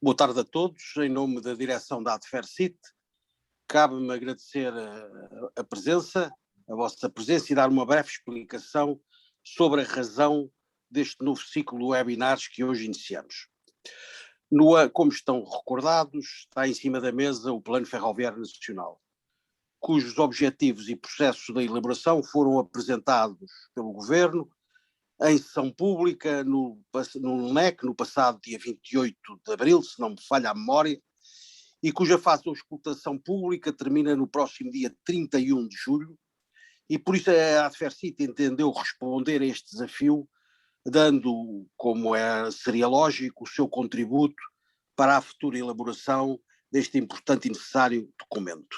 Boa tarde a todos. Em nome da direção da Adfercit, cabe-me agradecer a presença, a vossa presença e dar uma breve explicação sobre a razão deste novo ciclo de webinars que hoje iniciamos. Como estão recordados, está em cima da mesa o Plano Ferroviário Nacional, cujos objetivos e processos da elaboração foram apresentados pelo Governo em sessão pública no NEC, no passado dia 28 de abril, se não me falha a memória, e cuja fase de auscultação pública termina no próximo dia 31 de julho, e por isso a Adfercit entendeu responder a este desafio, dando, como seria lógico, o seu contributo para a futura elaboração deste importante e necessário documento.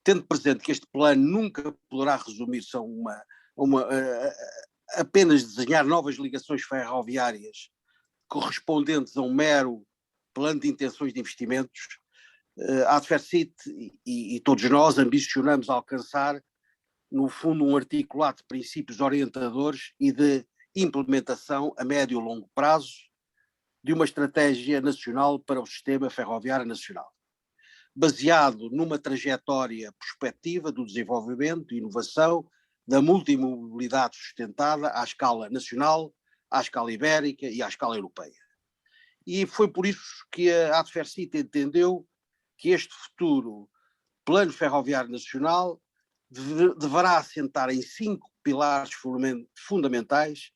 Tendo presente que este plano nunca poderá resumir-se apenas desenhar novas ligações ferroviárias correspondentes a um mero plano de intenções de investimentos, a Adfercit e todos nós ambicionamos alcançar, no fundo, um articulado de princípios orientadores e de implementação a médio e longo prazo de uma estratégia nacional para o sistema ferroviário nacional, baseado numa trajetória prospectiva do desenvolvimento e inovação da multimobilidade sustentada à escala nacional, à escala ibérica e à escala europeia. E foi por isso que a Adfercit entendeu que este futuro Plano Ferroviário Nacional deverá assentar em 5 pilares fundamentais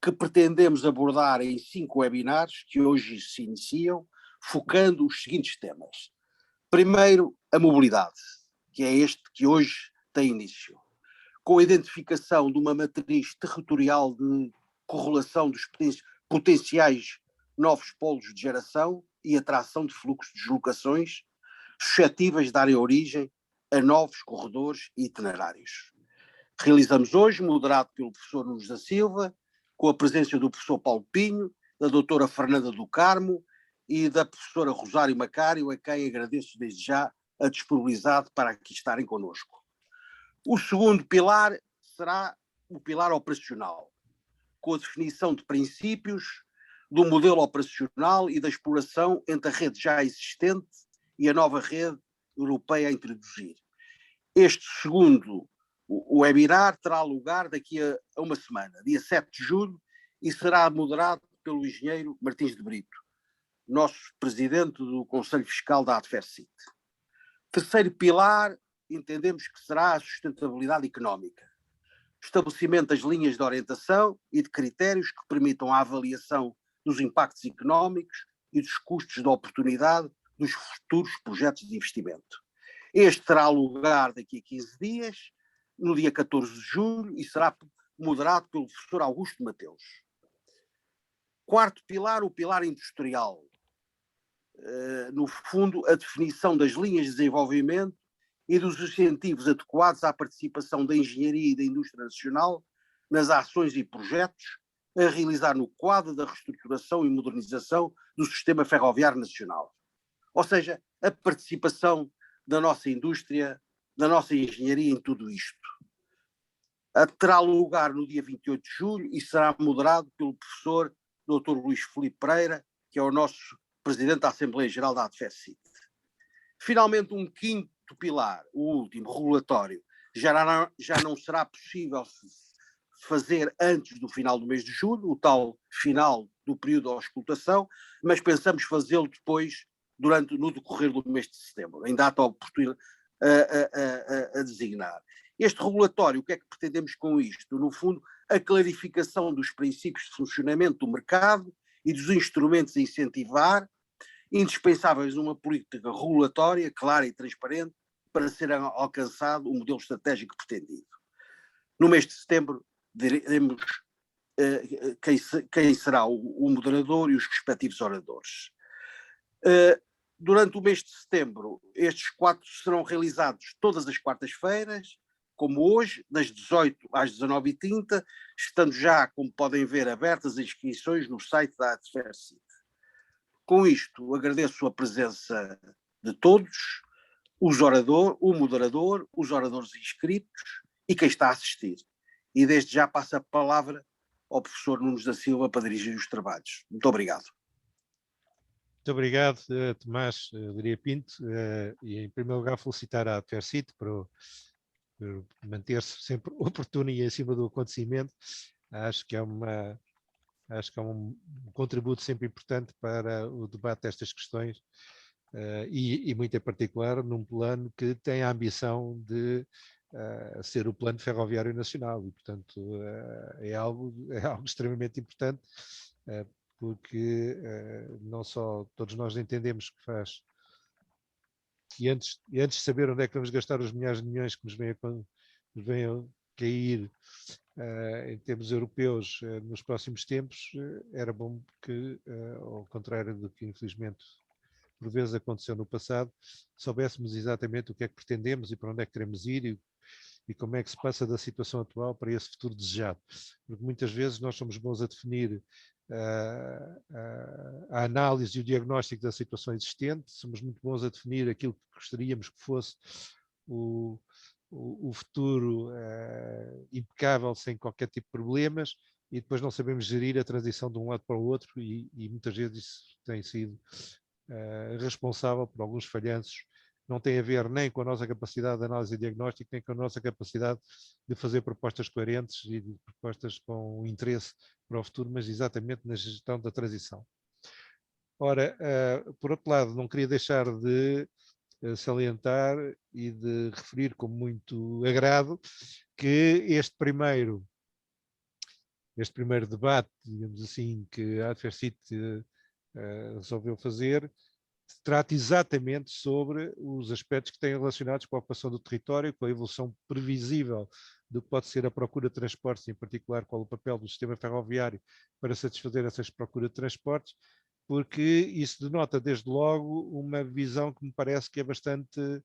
que pretendemos abordar em 5 webinars que hoje se iniciam, focando os seguintes temas. Primeiro, a mobilidade, que é este que hoje tem início, com a identificação de uma matriz territorial de correlação dos potenciais novos polos de geração e atração de fluxos de deslocações suscetíveis de darem origem a novos corredores e itinerários. Realizamos hoje, moderado pelo professor Nunes da Silva, com a presença do professor Paulo Pinho, da doutora Fernanda do Carmo e da professora Rosário Macário, a quem agradeço desde já a disponibilidade para aqui estarem connosco. O segundo pilar será o pilar operacional, com a definição de princípios do modelo operacional e da exploração entre a rede já existente e a nova rede europeia a introduzir. Este segundo webinar terá lugar daqui a uma semana, dia 7 de julho, e será moderado pelo engenheiro Martins de Brito, nosso presidente do Conselho Fiscal da Adfercit. Terceiro pilar, entendemos que será a sustentabilidade económica. Estabelecimento das linhas de orientação e de critérios que permitam a avaliação dos impactos económicos e dos custos de oportunidade dos futuros projetos de investimento. Este terá lugar daqui a 15 dias, no dia 14 de julho, e será moderado pelo professor Augusto Mateus. Quarto pilar, o pilar industrial. No fundo, a definição das linhas de desenvolvimento e dos incentivos adequados à participação da engenharia e da indústria nacional nas ações e projetos a realizar no quadro da reestruturação e modernização do sistema ferroviário nacional. Ou seja, a participação da nossa indústria, da nossa engenharia em tudo isto. Terá lugar no dia 28 de julho e será moderado pelo professor Dr. Luís Filipe Pereira, que é o nosso presidente da Assembleia Geral da Adfercit. Finalmente, um quinto pilar, o último, regulatório, já não será possível fazer antes do final do mês de julho, o tal final do período de auscultação, mas pensamos fazê-lo depois, no decorrer do mês de setembro, em data oportuna a designar. Este regulatório, o que é que pretendemos com isto? No fundo, a clarificação dos princípios de funcionamento do mercado e dos instrumentos a incentivar, indispensáveis numa política regulatória clara e transparente para ser alcançado o modelo estratégico pretendido. No mês de setembro, diremos quem será o moderador e os respectivos oradores. Durante o mês de setembro, estes 4 serão realizados todas as quartas-feiras, como hoje, das 18 às 19h30, estando já, como podem ver, abertas as inscrições no site da Adfercit. Com isto, agradeço a presença de todos, o moderador, os oradores inscritos e quem está a assistir. E desde já passo a palavra ao professor Nunes da Silva para dirigir os trabalhos. Muito obrigado. Muito obrigado, Tomás Leiria Pinto, e em primeiro lugar felicitar a Adfersit por manter-se sempre oportuna e acima do acontecimento. Acho que é um contributo sempre importante para o debate destas questões, e muito em particular num plano que tem a ambição de ser o Plano Ferroviário Nacional, e portanto é algo extremamente importante, porque não só todos nós entendemos que antes de saber onde é que vamos gastar os milhares de milhões que nos venham cair em termos europeus nos próximos tempos, era bom que, ao contrário do que infelizmente por vezes aconteceu no passado, soubéssemos exatamente o que é que pretendemos e para onde é que queremos ir, e como é que se passa da situação atual para esse futuro desejado. Porque muitas vezes nós somos bons a definir a análise e o diagnóstico da situação existente, somos muito bons a definir aquilo que gostaríamos que fosse o futuro impecável, sem qualquer tipo de problemas, e depois não sabemos gerir a transição de um lado para o outro, e muitas vezes isso tem sido responsável por alguns falhanços. Não tem a ver nem com a nossa capacidade de análise e diagnóstico, nem com a nossa capacidade de fazer propostas coerentes e de propostas com interesse para o futuro, mas exatamente na gestão da transição. Ora, por outro lado, não queria deixar de salientar e de referir com muito agrado que este primeiro debate, digamos assim, que a Adfersit resolveu fazer, trata exatamente sobre os aspectos que têm relacionados com a ocupação do território, com a evolução previsível do que pode ser a procura de transportes, em particular qual o papel do sistema ferroviário para satisfazer essas procuras de transportes, porque isso denota desde logo uma visão que me parece que é bastante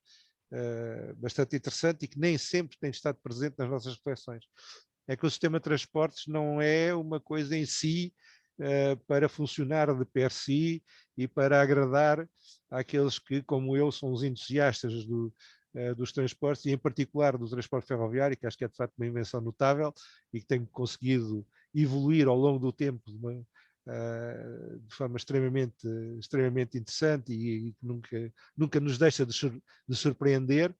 interessante e que nem sempre tem estado presente nas nossas reflexões. É que o sistema de transportes não é uma coisa em si para funcionar de per si e para agradar àqueles que, como eu, são os entusiastas dos transportes, e em particular do transporte ferroviário, que acho que é de facto uma invenção notável e que tem conseguido evoluir ao longo do tempo de forma extremamente interessante e que nunca nos deixa de surpreender,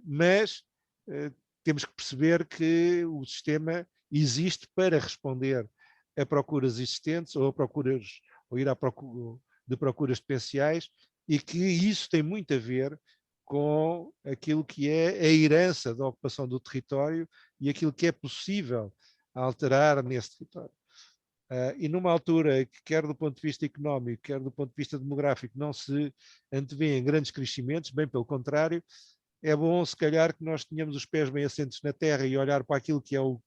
mas temos que perceber que o sistema existe para responder a procuras existentes ou ir à procura de procuras potenciais, e que isso tem muito a ver com aquilo que é a herança da ocupação do território e aquilo que é possível alterar nesse território. E numa altura que, quer do ponto de vista económico, quer do ponto de vista demográfico, não se antevêem grandes crescimentos, bem pelo contrário, é bom, se calhar, que nós tenhamos os pés bem assentos na terra e olhar para aquilo que é o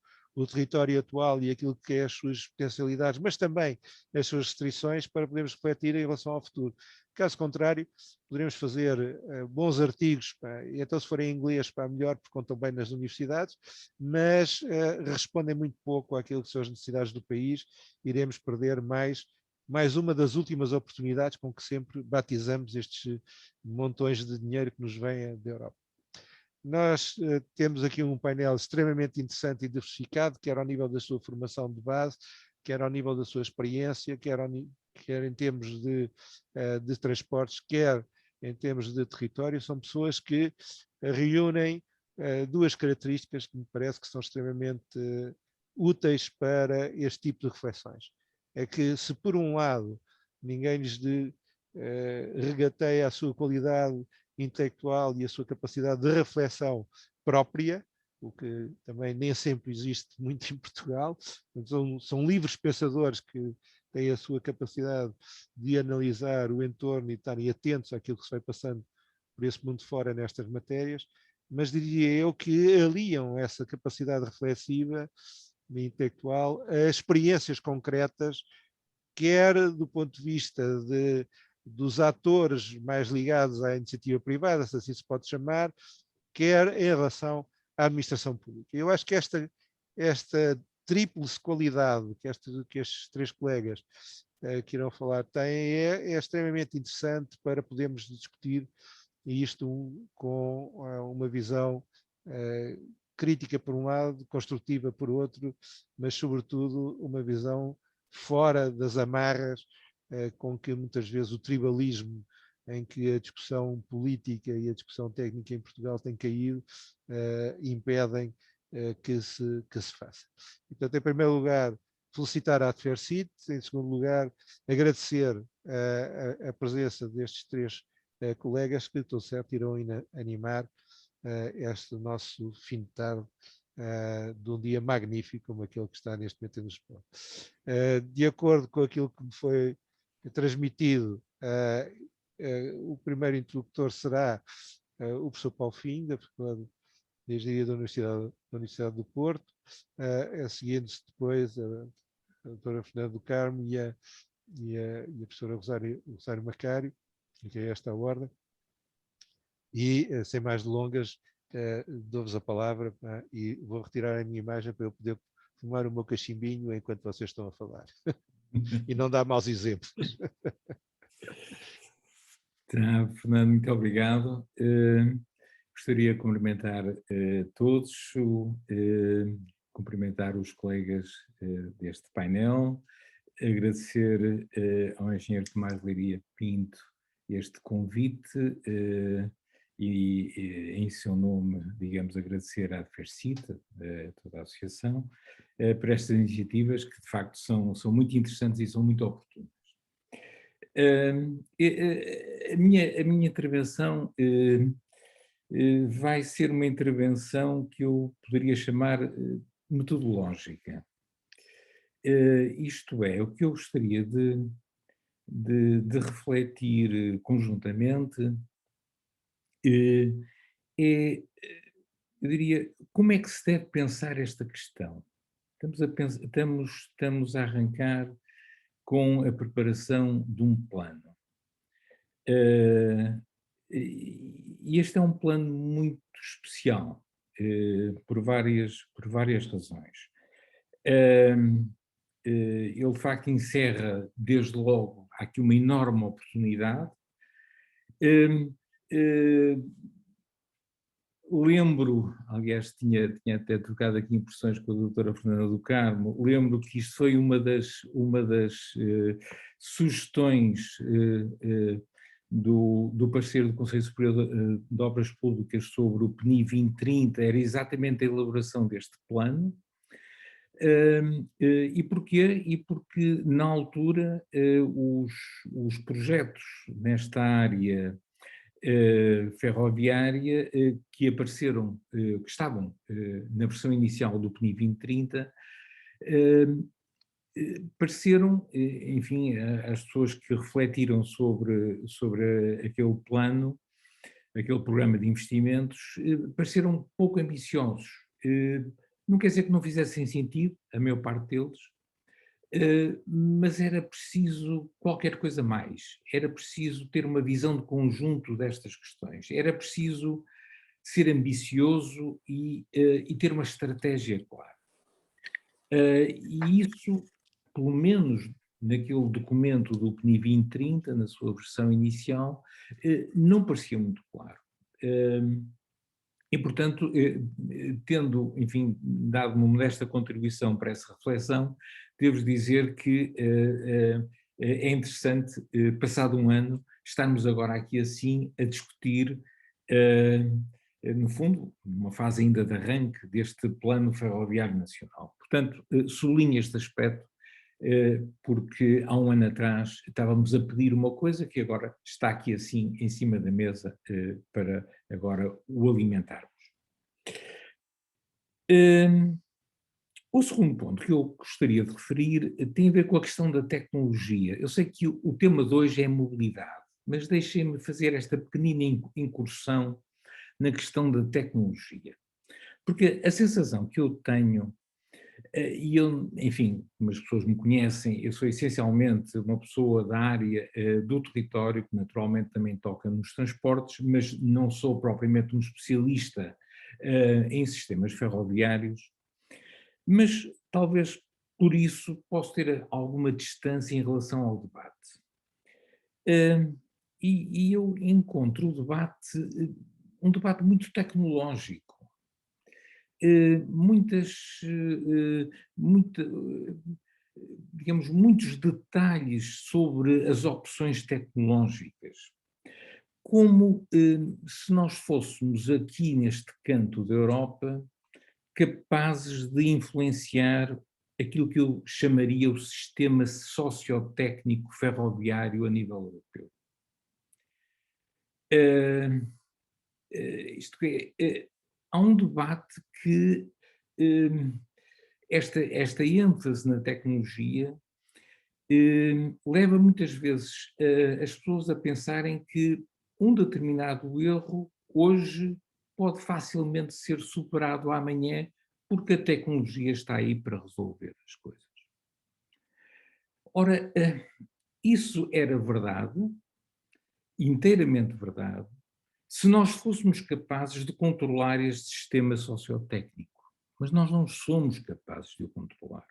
território atual e aquilo que é as suas potencialidades, mas também as suas restrições, para podermos refletir em relação ao futuro. Caso contrário, poderemos fazer bons artigos, e então se for em inglês, melhor, porque contam bem nas universidades, mas respondem muito pouco àquilo que são as necessidades do país. Iremos perder mais uma das últimas oportunidades com que sempre batizamos estes montões de dinheiro que nos vêm da Europa. Nós temos aqui um painel extremamente interessante e diversificado, quer ao nível da sua formação de base, quer ao nível da sua experiência, quer em termos de transportes, quer em termos de território. São pessoas que reúnem duas características que me parece que são extremamente úteis para este tipo de reflexões. É que, se por um lado ninguém lhes regateia a sua qualidade intelectual e a sua capacidade de reflexão própria, o que também nem sempre existe muito em Portugal. São livres pensadores que têm a sua capacidade de analisar o entorno e estarem atentos àquilo que se vai passando por esse mundo fora nestas matérias, mas diria eu que aliam essa capacidade reflexiva e intelectual a experiências concretas, quer do ponto de vista dos atores mais ligados à iniciativa privada, se assim se pode chamar, quer em relação à administração pública. Eu acho que esta tríplice qualidade que estes três colegas que irão falar têm é extremamente interessante para podermos discutir isto com uma visão crítica por um lado, construtiva por outro, mas sobretudo uma visão fora das amarras com que muitas vezes o tribalismo em que a discussão política e a discussão técnica em Portugal tem caído, impedem que se faça. Portanto, em primeiro lugar, felicitar a Adfercit, em segundo lugar, agradecer a presença destes três colegas que, estou certo, irão animar este nosso fim de tarde de um dia magnífico como aquele que está neste momento no Sport. De acordo com aquilo que me foi transmitido, o primeiro interlocutor será o professor Paulo Fim, da Faculdade de Engenharia da Universidade do Porto, seguindo-se depois a doutora Fernanda do Carmo e a professora Rosário Macário, que é esta a ordem. E, sem mais delongas, dou-vos a palavra e vou retirar a minha imagem para eu poder fumar o meu cachimbinho enquanto vocês estão a falar. E não dar maus exemplos. Tá, Fernando, muito obrigado. Gostaria de cumprimentar todos, cumprimentar os colegas deste painel, agradecer ao engenheiro Tomás Leiria Pinto este convite e em seu nome, digamos, agradecer à Adfercit, toda a associação, por estas iniciativas que de facto são muito interessantes e são muito oportunas. A minha intervenção vai ser uma intervenção que eu poderia chamar metodológica. Isto é, o que eu gostaria de refletir conjuntamente eu diria, como é que se deve pensar esta questão? Estamos a arrancar com a preparação de um plano. E este é um plano muito especial, por várias razões. Ele, de facto, encerra, desde logo, há aqui uma enorme oportunidade. Lembro, aliás, tinha até trocado aqui impressões com a doutora Fernanda do Carmo, lembro que isto foi uma das sugestões do parecer do Conselho Superior de Obras Públicas sobre o PNI 2030, era exatamente a elaboração deste plano. E porquê? E porque, na altura, os projetos nesta área ferroviária que apareceram, que estavam na versão inicial do PNI 2030, pareceram, enfim, às pessoas que refletiram sobre aquele plano, aquele programa de investimentos, pareceram pouco ambiciosos. Não quer dizer que não fizessem sentido, a maior parte deles, mas era preciso qualquer coisa mais, era preciso ter uma visão de conjunto destas questões, era preciso ser ambicioso e ter uma estratégia clara. E isso, pelo menos naquele documento do PNI 2030, na sua versão inicial, não parecia muito claro. E, portanto, tendo, enfim, dado uma modesta contribuição para essa reflexão, devo dizer que é interessante, passado um ano, estarmos agora aqui assim a discutir, no fundo, numa fase ainda de arranque deste Plano Ferroviário Nacional. Portanto, sublinho este aspecto, porque há um ano atrás estávamos a pedir uma coisa que agora está aqui assim em cima da mesa para agora o alimentarmos. O segundo ponto que eu gostaria de referir tem a ver com a questão da tecnologia. Eu sei que o tema de hoje é mobilidade, mas deixem-me fazer esta pequenina incursão na questão da tecnologia. Porque a sensação que eu tenho, e eu, enfim, como as pessoas me conhecem, eu sou essencialmente uma pessoa da área do território, que naturalmente também toca nos transportes, mas não sou propriamente um especialista em sistemas ferroviários, mas talvez por isso posso ter alguma distância em relação ao debate. E eu encontro o debate, um debate muito tecnológico. digamos, muitos detalhes sobre as opções tecnológicas. Como se nós fôssemos aqui neste canto da Europa capazes de influenciar aquilo que eu chamaria o sistema sociotécnico ferroviário a nível europeu. Isto é, há um debate que esta ênfase na tecnologia leva muitas vezes as pessoas a pensarem que um determinado erro hoje pode facilmente ser superado amanhã porque a tecnologia está aí para resolver as coisas. Ora, isso era verdade, inteiramente verdade, se nós fôssemos capazes de controlar este sistema sociotécnico. Mas nós não somos capazes de o controlar.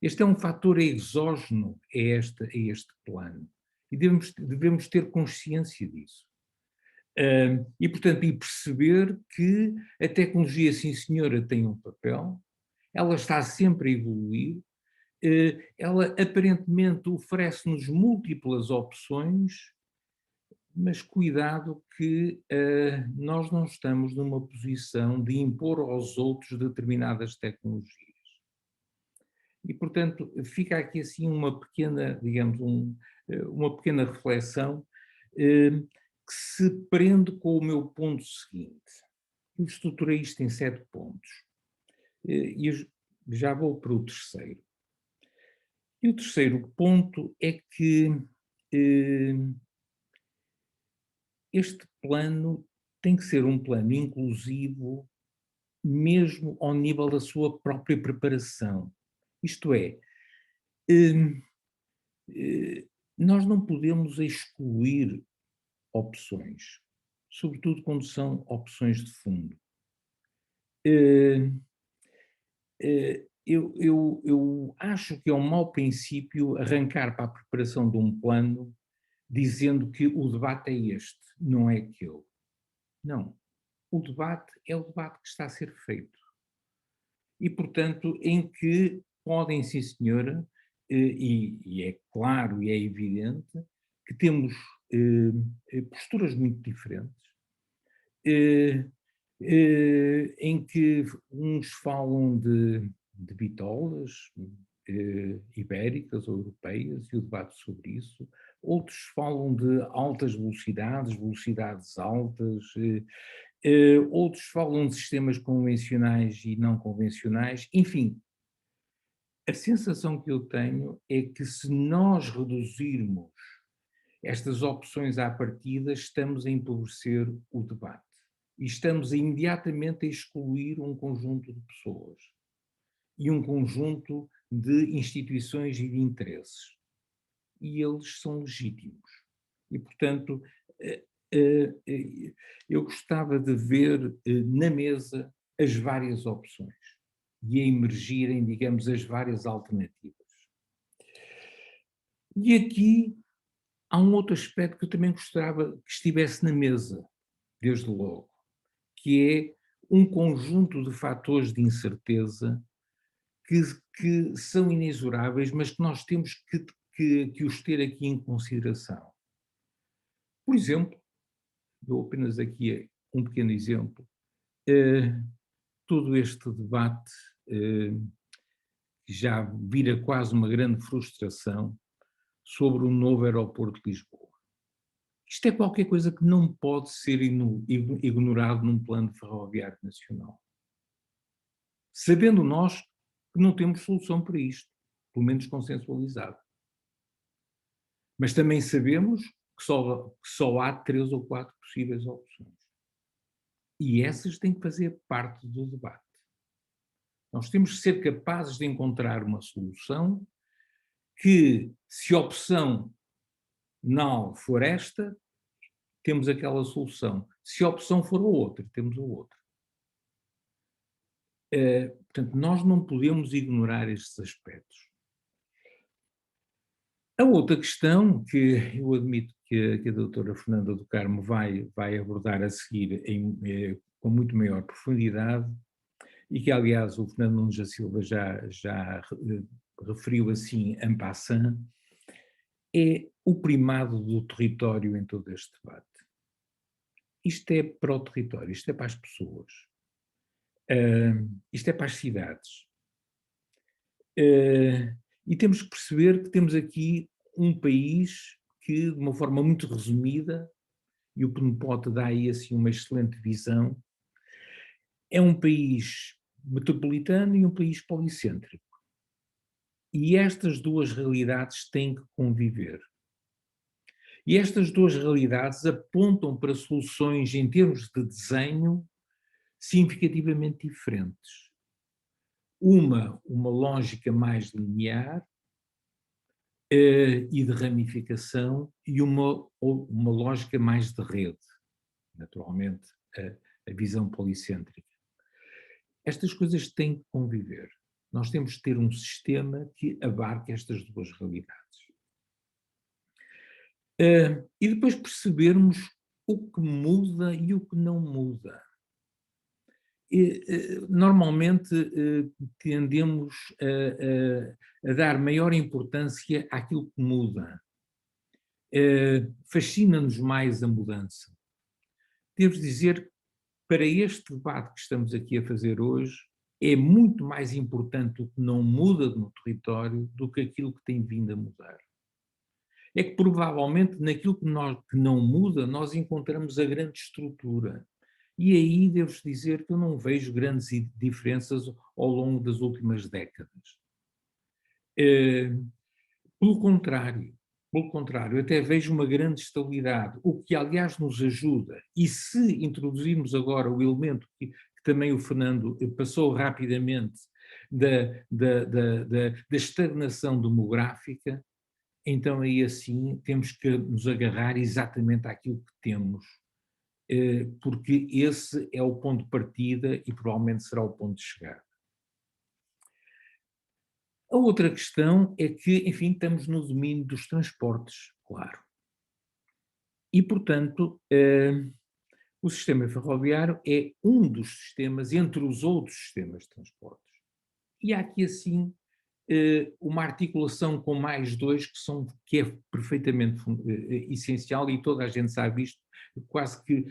Este é um fator exógeno a este plano. E devemos ter consciência disso. E, portanto, perceber que a tecnologia, sim senhora, tem um papel, ela está sempre a evoluir, ela aparentemente oferece-nos múltiplas opções, mas cuidado que nós não estamos numa posição de impor aos outros determinadas tecnologias. E, portanto, fica aqui assim uma pequena, digamos, uma pequena reflexão que se prende com o meu ponto seguinte. Eu estruturei isto em 7 pontos. E eu já vou para o terceiro. E o terceiro ponto é que este plano tem que ser um plano inclusivo mesmo ao nível da sua própria preparação. Isto é, nós não podemos excluir opções, sobretudo quando são opções de fundo. Eu acho que é um mau princípio arrancar para a preparação de um plano dizendo que o debate é este, não é aquele. Não. O debate é o debate que está a ser feito. E, portanto, em que podem, sim senhora, e é claro e é evidente, que temos posturas muito diferentes, em que uns falam de bitolas ibéricas ou europeias e o debate sobre isso, outros falam de altas velocidades, velocidades altas, outros falam de sistemas convencionais e não convencionais, enfim. A sensação que eu tenho é que se nós reduzirmos estas opções à partida, estamos a empobrecer o debate. E estamos imediatamente a excluir um conjunto de pessoas e um conjunto de instituições e de interesses. E eles são legítimos. E, portanto, eu gostava de ver na mesa as várias opções e a emergirem, digamos, as várias alternativas. E aqui há um outro aspecto que eu também gostava que estivesse na mesa, desde logo, que é um conjunto de fatores de incerteza que são inexoráveis, mas que nós temos que os ter aqui em consideração. Por exemplo, dou apenas aqui um pequeno exemplo, todo este debate já vira quase uma grande frustração sobre o novo aeroporto de Lisboa. Isto é qualquer coisa que não pode ser ignorado num plano ferroviário nacional. Sabendo nós que não temos solução para isto, pelo menos consensualizada. Mas também sabemos que só há 3 ou 4 possíveis opções. E essas têm que fazer parte do debate. Nós temos que ser capazes de encontrar uma solução que, se a opção não for esta, temos aquela solução. Se a opção for a outra, temos a outra. Portanto, nós não podemos ignorar estes aspectos. A outra questão, que eu admito que a doutora Fernanda do Carmo vai abordar a seguir com muito maior profundidade, e que, aliás, o Fernando Nunes da Silva já referiu assim en passant, é o primado do território em todo este debate. Isto é para o território, isto é para as pessoas, isto é para as cidades. E temos que perceber que temos aqui um país que, de uma forma muito resumida, e o Penopote dá aí assim uma excelente visão, é um país metropolitano e um país policêntrico. E estas duas realidades têm que conviver. E estas duas realidades apontam para soluções em termos de desenho significativamente diferentes. Uma lógica mais linear e de ramificação, e uma lógica mais de rede, naturalmente, a visão policêntrica. Estas coisas têm que conviver. Nós temos que ter um sistema que abarque estas duas realidades. E depois percebermos o que muda e o que não muda. Normalmente tendemos a dar maior importância àquilo que muda. Fascina-nos mais a mudança. Devo dizer, para este debate que estamos aqui a fazer hoje, é muito mais importante o que não muda no território do que aquilo que tem vindo a mudar. É que provavelmente naquilo que não muda, nós encontramos a grande estrutura. E aí devo dizer que eu não vejo grandes diferenças ao longo das últimas décadas. Pelo contrário, até vejo uma grande estabilidade, o que aliás nos ajuda. E se introduzirmos agora o elemento que também o Fernando passou rapidamente da estagnação demográfica, então aí assim temos que nos agarrar exatamente àquilo que temos, porque esse é o ponto de partida e provavelmente será o ponto de chegada. A outra questão é que, enfim, estamos no domínio dos transportes, claro. E, portanto, o sistema ferroviário é um dos sistemas, entre os outros sistemas de transportes. E há aqui, assim, uma articulação com mais dois que é perfeitamente essencial, e toda a gente sabe isto, quase que,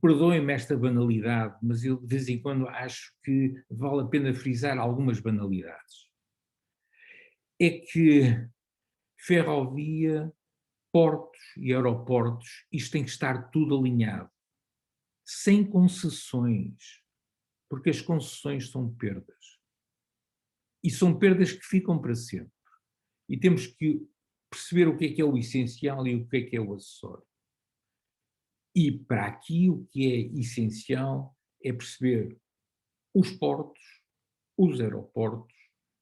perdoem-me esta banalidade, mas eu de vez em quando acho que vale a pena frisar algumas banalidades. É que ferrovia, portos e aeroportos, isto tem que estar tudo alinhado, sem concessões, porque as concessões são perdas. E são perdas que ficam para sempre. E temos que perceber o que é o essencial e o que é o acessório. E para aqui o que é essencial é perceber os portos, os aeroportos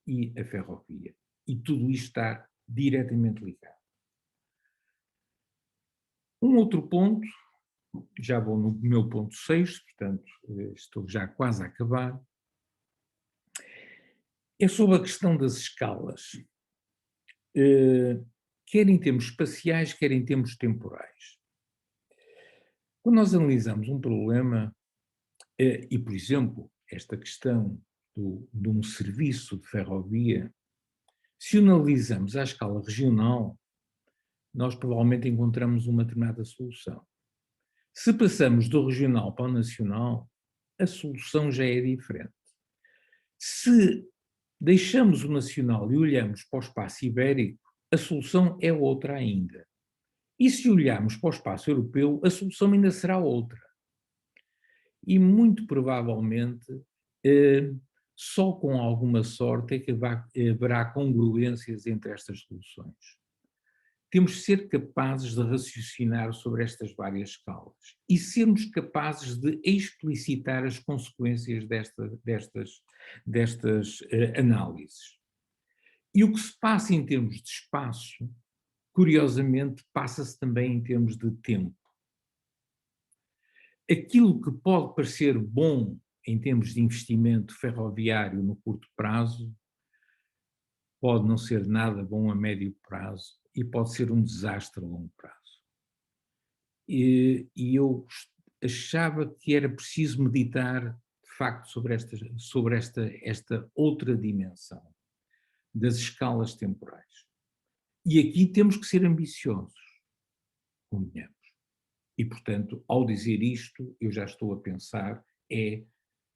e a ferrovia. E tudo isto está diretamente ligado. Um outro ponto, já vou no meu ponto 6, portanto estou já quase a acabar, é sobre a questão das escalas, quer em termos espaciais, quer em termos temporais. Quando nós analisamos um problema, e por exemplo, esta questão de um serviço de ferrovia, se o analisamos à escala regional, nós provavelmente encontramos uma determinada solução. Se passamos do regional para o nacional, a solução já é diferente. Se deixamos o nacional e olhamos para o espaço ibérico, a solução é outra ainda. E se olharmos para o espaço europeu, a solução ainda será outra. E muito provavelmente, só com alguma sorte é que haverá congruências entre estas soluções. Temos de ser capazes de raciocinar sobre estas várias escalas e sermos capazes de explicitar as consequências destas análises. E o que se passa em termos de espaço, curiosamente, passa-se também em termos de tempo. Aquilo que pode parecer bom em termos de investimento ferroviário no curto prazo, pode não ser nada bom a médio prazo e pode ser um desastre a longo prazo. E eu achava que era preciso meditar, de facto, sobre esta outra dimensão. das escalas temporais. E aqui temos que ser ambiciosos, convenhamos. E, portanto, ao dizer isto, eu já estou a pensar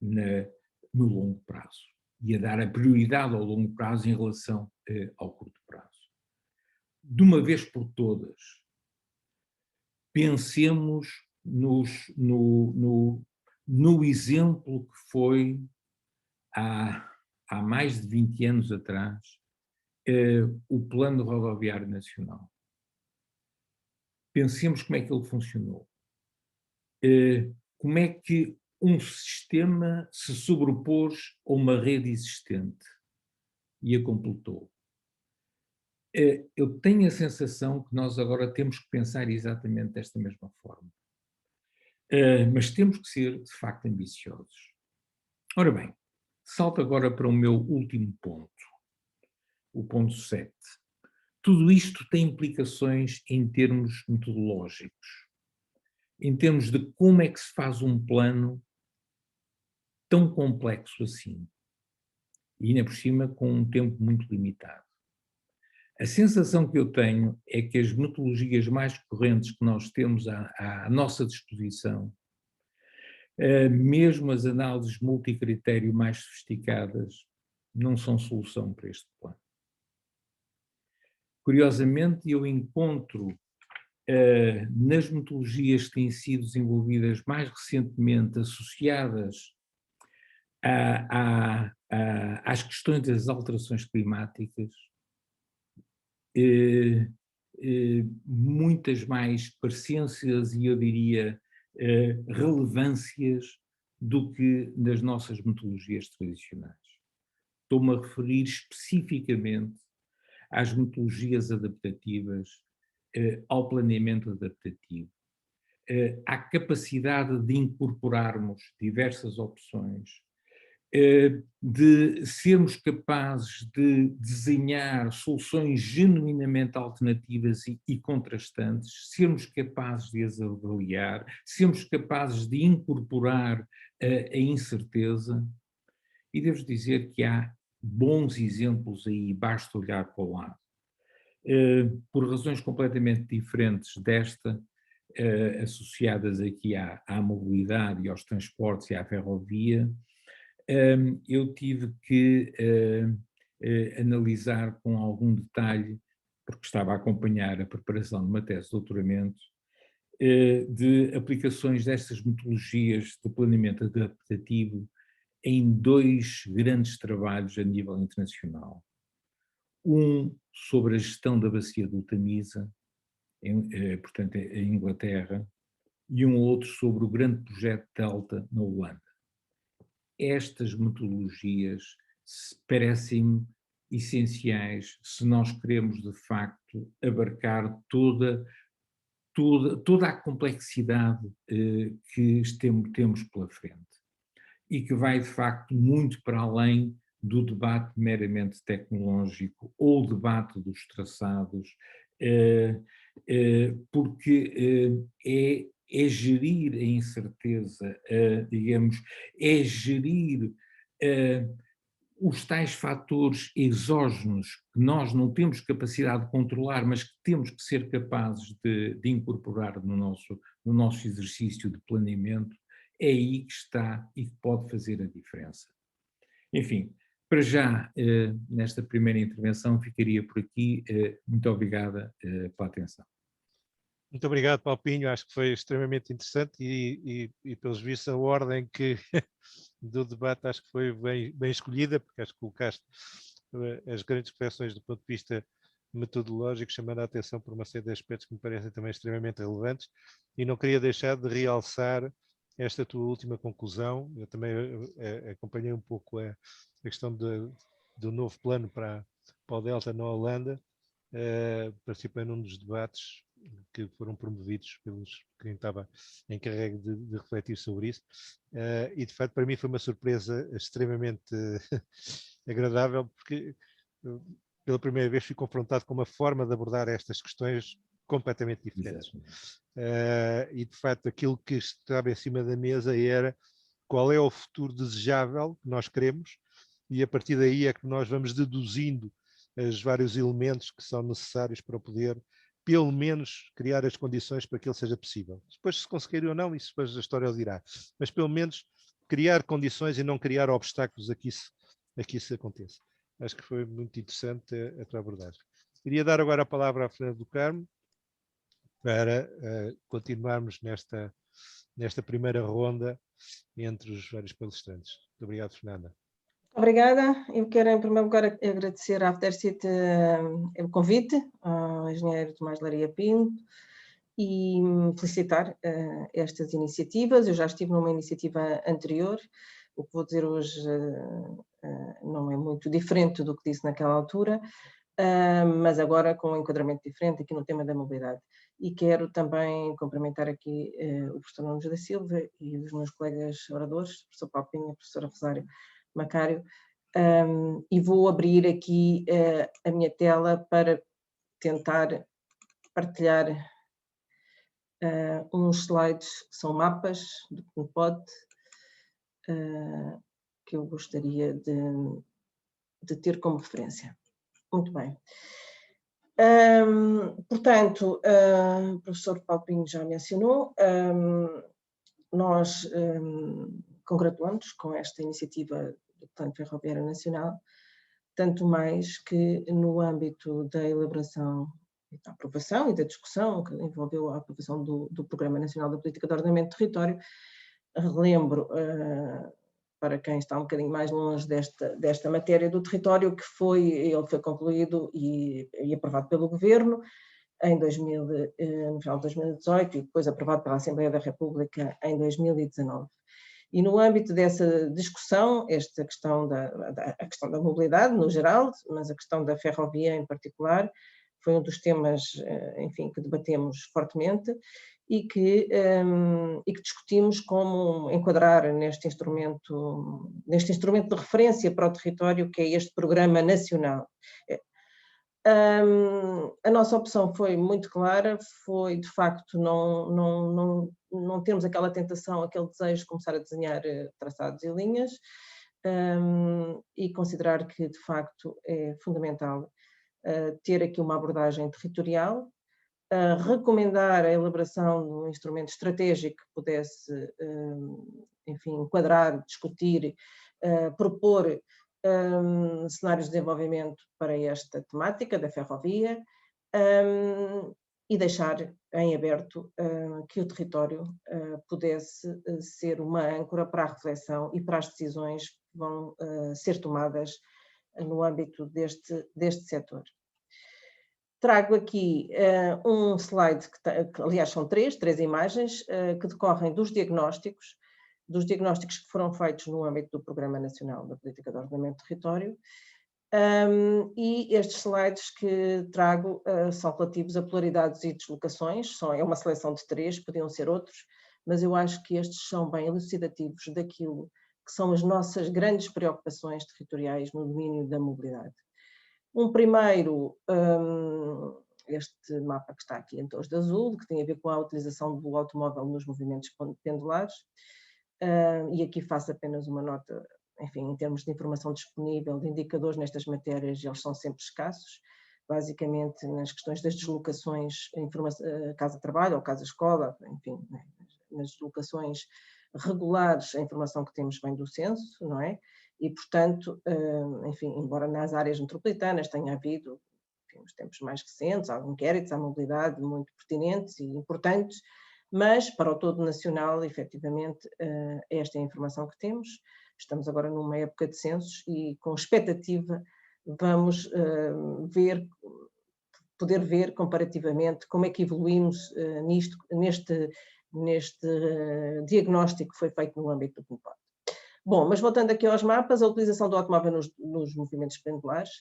no longo prazo e a dar a prioridade ao longo prazo em relação ao curto prazo. De uma vez por todas, pensemos no exemplo que foi há mais de 20 anos atrás o Plano Rodoviário Nacional. Pensemos como é que ele funcionou. Como é que um sistema se sobrepôs a uma rede existente e a completou. Eu tenho a sensação que nós agora temos que pensar exatamente desta mesma forma. Mas temos que ser, de facto, ambiciosos. Ora bem, salto agora para o meu último ponto, o ponto 7. Tudo isto tem implicações em termos metodológicos, em termos de como é que se faz um plano tão complexo assim, e ainda por cima com um tempo muito limitado. A sensação que eu tenho é que as metodologias mais correntes que nós temos à nossa disposição, mesmo as análises multicritério mais sofisticadas, não são solução para este plano. Curiosamente, eu encontro nas metodologias que têm sido desenvolvidas mais recentemente associadas às questões das alterações climáticas, muitas mais parecências e, eu diria, relevâncias do que nas nossas metodologias tradicionais. Estou-me a referir especificamente às metodologias adaptativas, ao planeamento adaptativo, à capacidade de incorporarmos diversas opções, de sermos capazes de desenhar soluções genuinamente alternativas e contrastantes, sermos capazes de as avaliar, sermos capazes de incorporar a incerteza. E devo dizer que há bons exemplos aí, basta olhar para o lado. Por razões completamente diferentes desta, associadas aqui à mobilidade e aos transportes e à ferrovia, eu tive que analisar com algum detalhe, porque estava a acompanhar a preparação de uma tese de doutoramento, de aplicações destas metodologias de planeamento adaptativo em 2 grandes trabalhos a nível internacional. Um sobre a gestão da bacia do Tamisa, portanto, em Inglaterra, e um outro sobre o grande projeto Delta, na Holanda. Estas metodologias parecem-me essenciais se nós queremos, de facto, abarcar toda a complexidade que temos pela frente e que vai, de facto, muito para além do debate meramente tecnológico ou o debate dos traçados, porque é gerir a incerteza, digamos, é gerir os tais fatores exógenos que nós não temos capacidade de controlar, mas que temos que ser capazes de incorporar no nosso exercício de planeamento. É aí que está e que pode fazer a diferença. Enfim, para já, nesta primeira intervenção, ficaria por aqui. Muito obrigada pela atenção. Muito obrigado, Paulo Pinho. Acho que foi extremamente interessante e pelos vistos, a ordem do debate acho que foi bem escolhida, porque acho que colocaste as grandes reflexões do ponto de vista metodológico, chamando a atenção por uma série de aspectos que me parecem também extremamente relevantes, e não queria deixar de realçar esta tua última conclusão. Eu também acompanhei um pouco a questão do novo plano para o Delta na Holanda, participei num dos debates que foram promovidos pelos quem estava encarregue de refletir sobre isso, e de facto para mim foi uma surpresa extremamente agradável, porque pela primeira vez fui confrontado com uma forma de abordar estas questões completamente diferentes. E de facto aquilo que estava em cima da mesa era qual é o futuro desejável que nós queremos, e a partir daí é que nós vamos deduzindo os vários elementos que são necessários para poder, pelo menos, criar as condições para que ele seja possível. Depois, se conseguir ou não, isso depois a história o dirá. Mas, pelo menos, criar condições e não criar obstáculos a que isso aconteça. Acho que foi muito interessante a tua abordagem. Queria dar agora a palavra à Fernanda do Carmo para continuarmos nesta primeira ronda entre os vários palestrantes. Muito obrigado, Fernanda. Obrigada. Eu quero, em primeiro lugar, agradecer à Aftersit o convite, ao engenheiro Tomás Laria Pinto, e felicitar estas iniciativas. Eu já estive numa iniciativa anterior. O que vou dizer hoje não é muito diferente do que disse naquela altura, mas agora com um enquadramento diferente aqui no tema da mobilidade. E quero também cumprimentar aqui o professor Nunes da Silva e os meus colegas oradores, o professor Paulo Pinha, a professora Rosário Macário, e vou abrir aqui a minha tela para tentar partilhar uns slides, são mapas do PNPOD, que eu gostaria de ter como referência. Muito bem. Portanto, o professor Paulo Pinho já mencionou, nós congratulamos com esta iniciativa do Plano Ferroviário Nacional, tanto mais que no âmbito da elaboração, da aprovação e da discussão que envolveu a aprovação do Programa Nacional da Política de Ordenamento do Território, relembro para quem está um bocadinho mais longe desta matéria do território, que ele foi concluído e aprovado pelo Governo no final de 2018 e depois aprovado pela Assembleia da República em 2019. E no âmbito dessa discussão, a questão da mobilidade no geral, mas a questão da ferrovia em particular, foi um dos temas, enfim, que debatemos fortemente e que discutimos como enquadrar neste instrumento de referência para o território, que é este Programa Nacional. A nossa opção foi muito clara, foi de facto não termos aquela tentação, aquele desejo de começar a desenhar traçados e linhas, e considerar que de facto é fundamental ter aqui uma abordagem territorial, recomendar a elaboração de um instrumento estratégico que pudesse, enfim, enquadrar, discutir, propor cenários de desenvolvimento para esta temática da ferrovia, e deixar em aberto que o território pudesse ser uma âncora para a reflexão e para as decisões que vão ser tomadas no âmbito deste setor. Trago aqui um slide, que aliás são três imagens, que decorrem dos diagnósticos que foram feitos no âmbito do Programa Nacional da Política de Ordenamento do Território, e estes slides que trago são relativos a polaridades e deslocações, é uma seleção de três, podiam ser outros, mas eu acho que estes são bem elucidativos daquilo que são as nossas grandes preocupações territoriais no domínio da mobilidade. Um primeiro, este mapa que está aqui em tons de azul, que tem a ver com a utilização do automóvel nos movimentos pendulares, e aqui faço apenas uma nota, enfim, em termos de informação disponível, de indicadores nestas matérias, eles são sempre escassos, basicamente nas questões das deslocações, casa-trabalho ou casa-escola, enfim, nas deslocações regulares, a informação que temos vem do censo, não é? E, portanto, enfim, embora nas áreas metropolitanas tenha havido, enfim, nos tempos mais recentes, alguns inquéritos à mobilidade muito pertinentes e importantes, mas para o todo nacional, efetivamente, esta é a informação que temos. Estamos agora numa época de censos e com expectativa vamos poder ver comparativamente como é que evoluímos neste diagnóstico que foi feito no âmbito do PNPOD. Bom, mas voltando aqui aos mapas, a utilização do automóvel nos movimentos pendulares,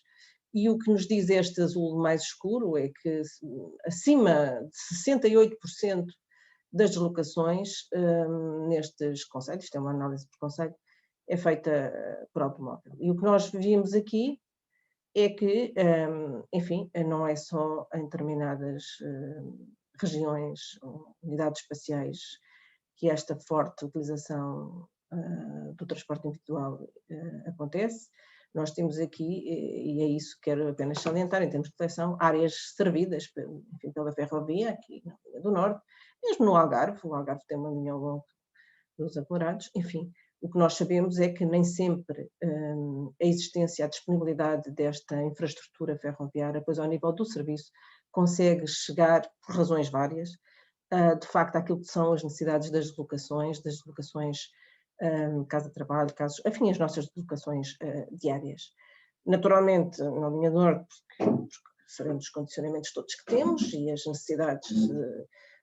e o que nos diz este azul mais escuro é que acima de 68% das deslocações nestes concelhos, isto é uma análise por concelho, é feita por automóvel. E o que nós vimos aqui é que, enfim, não é só em determinadas regiões ou unidades espaciais que esta forte utilização do transporte individual acontece, Nós temos aqui, e é isso que quero apenas salientar, em termos de proteção, áreas servidas enfim, pela ferrovia, aqui na linha do Norte, mesmo no Algarve. O Algarve tem uma linha ao longo dos apurados, enfim. O que nós sabemos é que nem sempre a existência, a disponibilidade desta infraestrutura ferroviária, pois ao nível do serviço, consegue chegar por razões várias, de facto, àquilo que são as necessidades das deslocações, casa-trabalho, enfim, as nossas deslocações diárias. Naturalmente, na linha do Norte, porque sabemos os condicionamentos todos que temos e as necessidades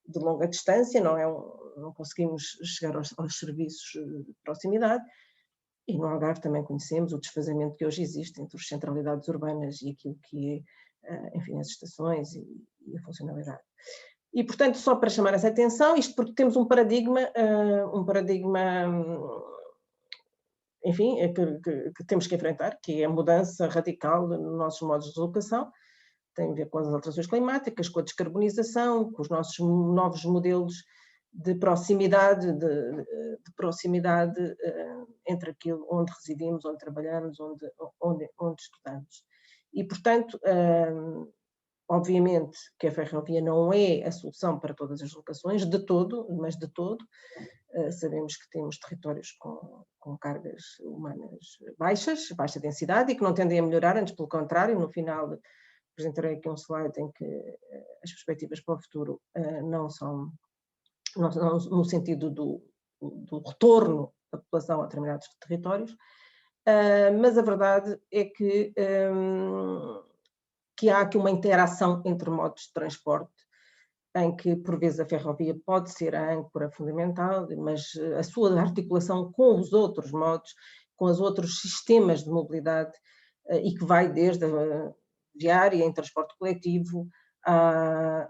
de longa distância, não conseguimos chegar aos serviços de proximidade, e no Algarve também conhecemos o desfazamento que hoje existe entre as centralidades urbanas e aquilo que é, enfim, as estações e a funcionalidade. E, portanto, só para chamar essa atenção, isto porque temos um paradigma, enfim, que temos que enfrentar, que é a mudança radical nos nossos modos de deslocação. Tem a ver com as alterações climáticas, com a descarbonização, com os nossos novos modelos de proximidade, entre aquilo onde residimos, onde trabalhamos, onde estudamos. E, portanto, obviamente que a ferrovia não é a solução para todas as locações, de todo, mas de todo. Sabemos que temos territórios com cargas humanas baixa densidade, e que não tendem a melhorar, antes pelo contrário. No final apresentarei aqui um slide em que as perspectivas para o futuro não são no sentido do retorno da população a determinados territórios, mas a verdade é que há aqui uma interação entre modos de transporte, em que, por vezes, a ferrovia pode ser a âncora fundamental, mas a sua articulação com os outros modos, com os outros sistemas de mobilidade, e que vai desde a viária, em transporte coletivo,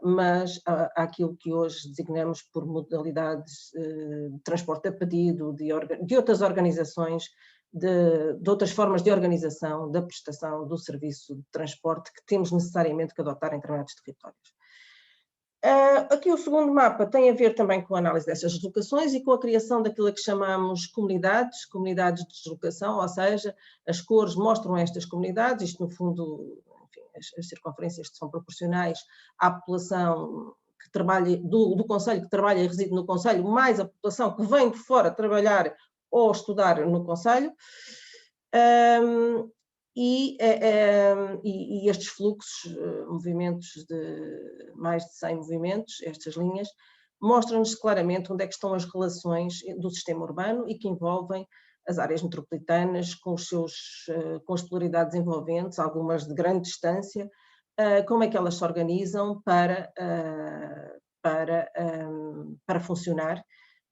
mas àquilo que hoje designamos por modalidades de transporte a pedido, de outras organizações, de outras formas de organização da prestação do serviço de transporte que temos necessariamente que adotar em determinados territórios. Aqui o segundo mapa tem a ver também com a análise dessas deslocações e com a criação daquilo que chamamos comunidades de deslocação, ou seja, as cores mostram estas comunidades. Isto no fundo, enfim, as circunferências são proporcionais à população que trabalha, do concelho, que trabalha e reside no concelho, mais a população que vem de fora trabalhar ou estudar no concelho. E estes fluxos, movimentos de mais de 100 movimentos, estas linhas, mostram-nos claramente onde é que estão as relações do sistema urbano e que envolvem as áreas metropolitanas com as polaridades envolventes, algumas de grande distância, como é que elas se organizam para funcionar,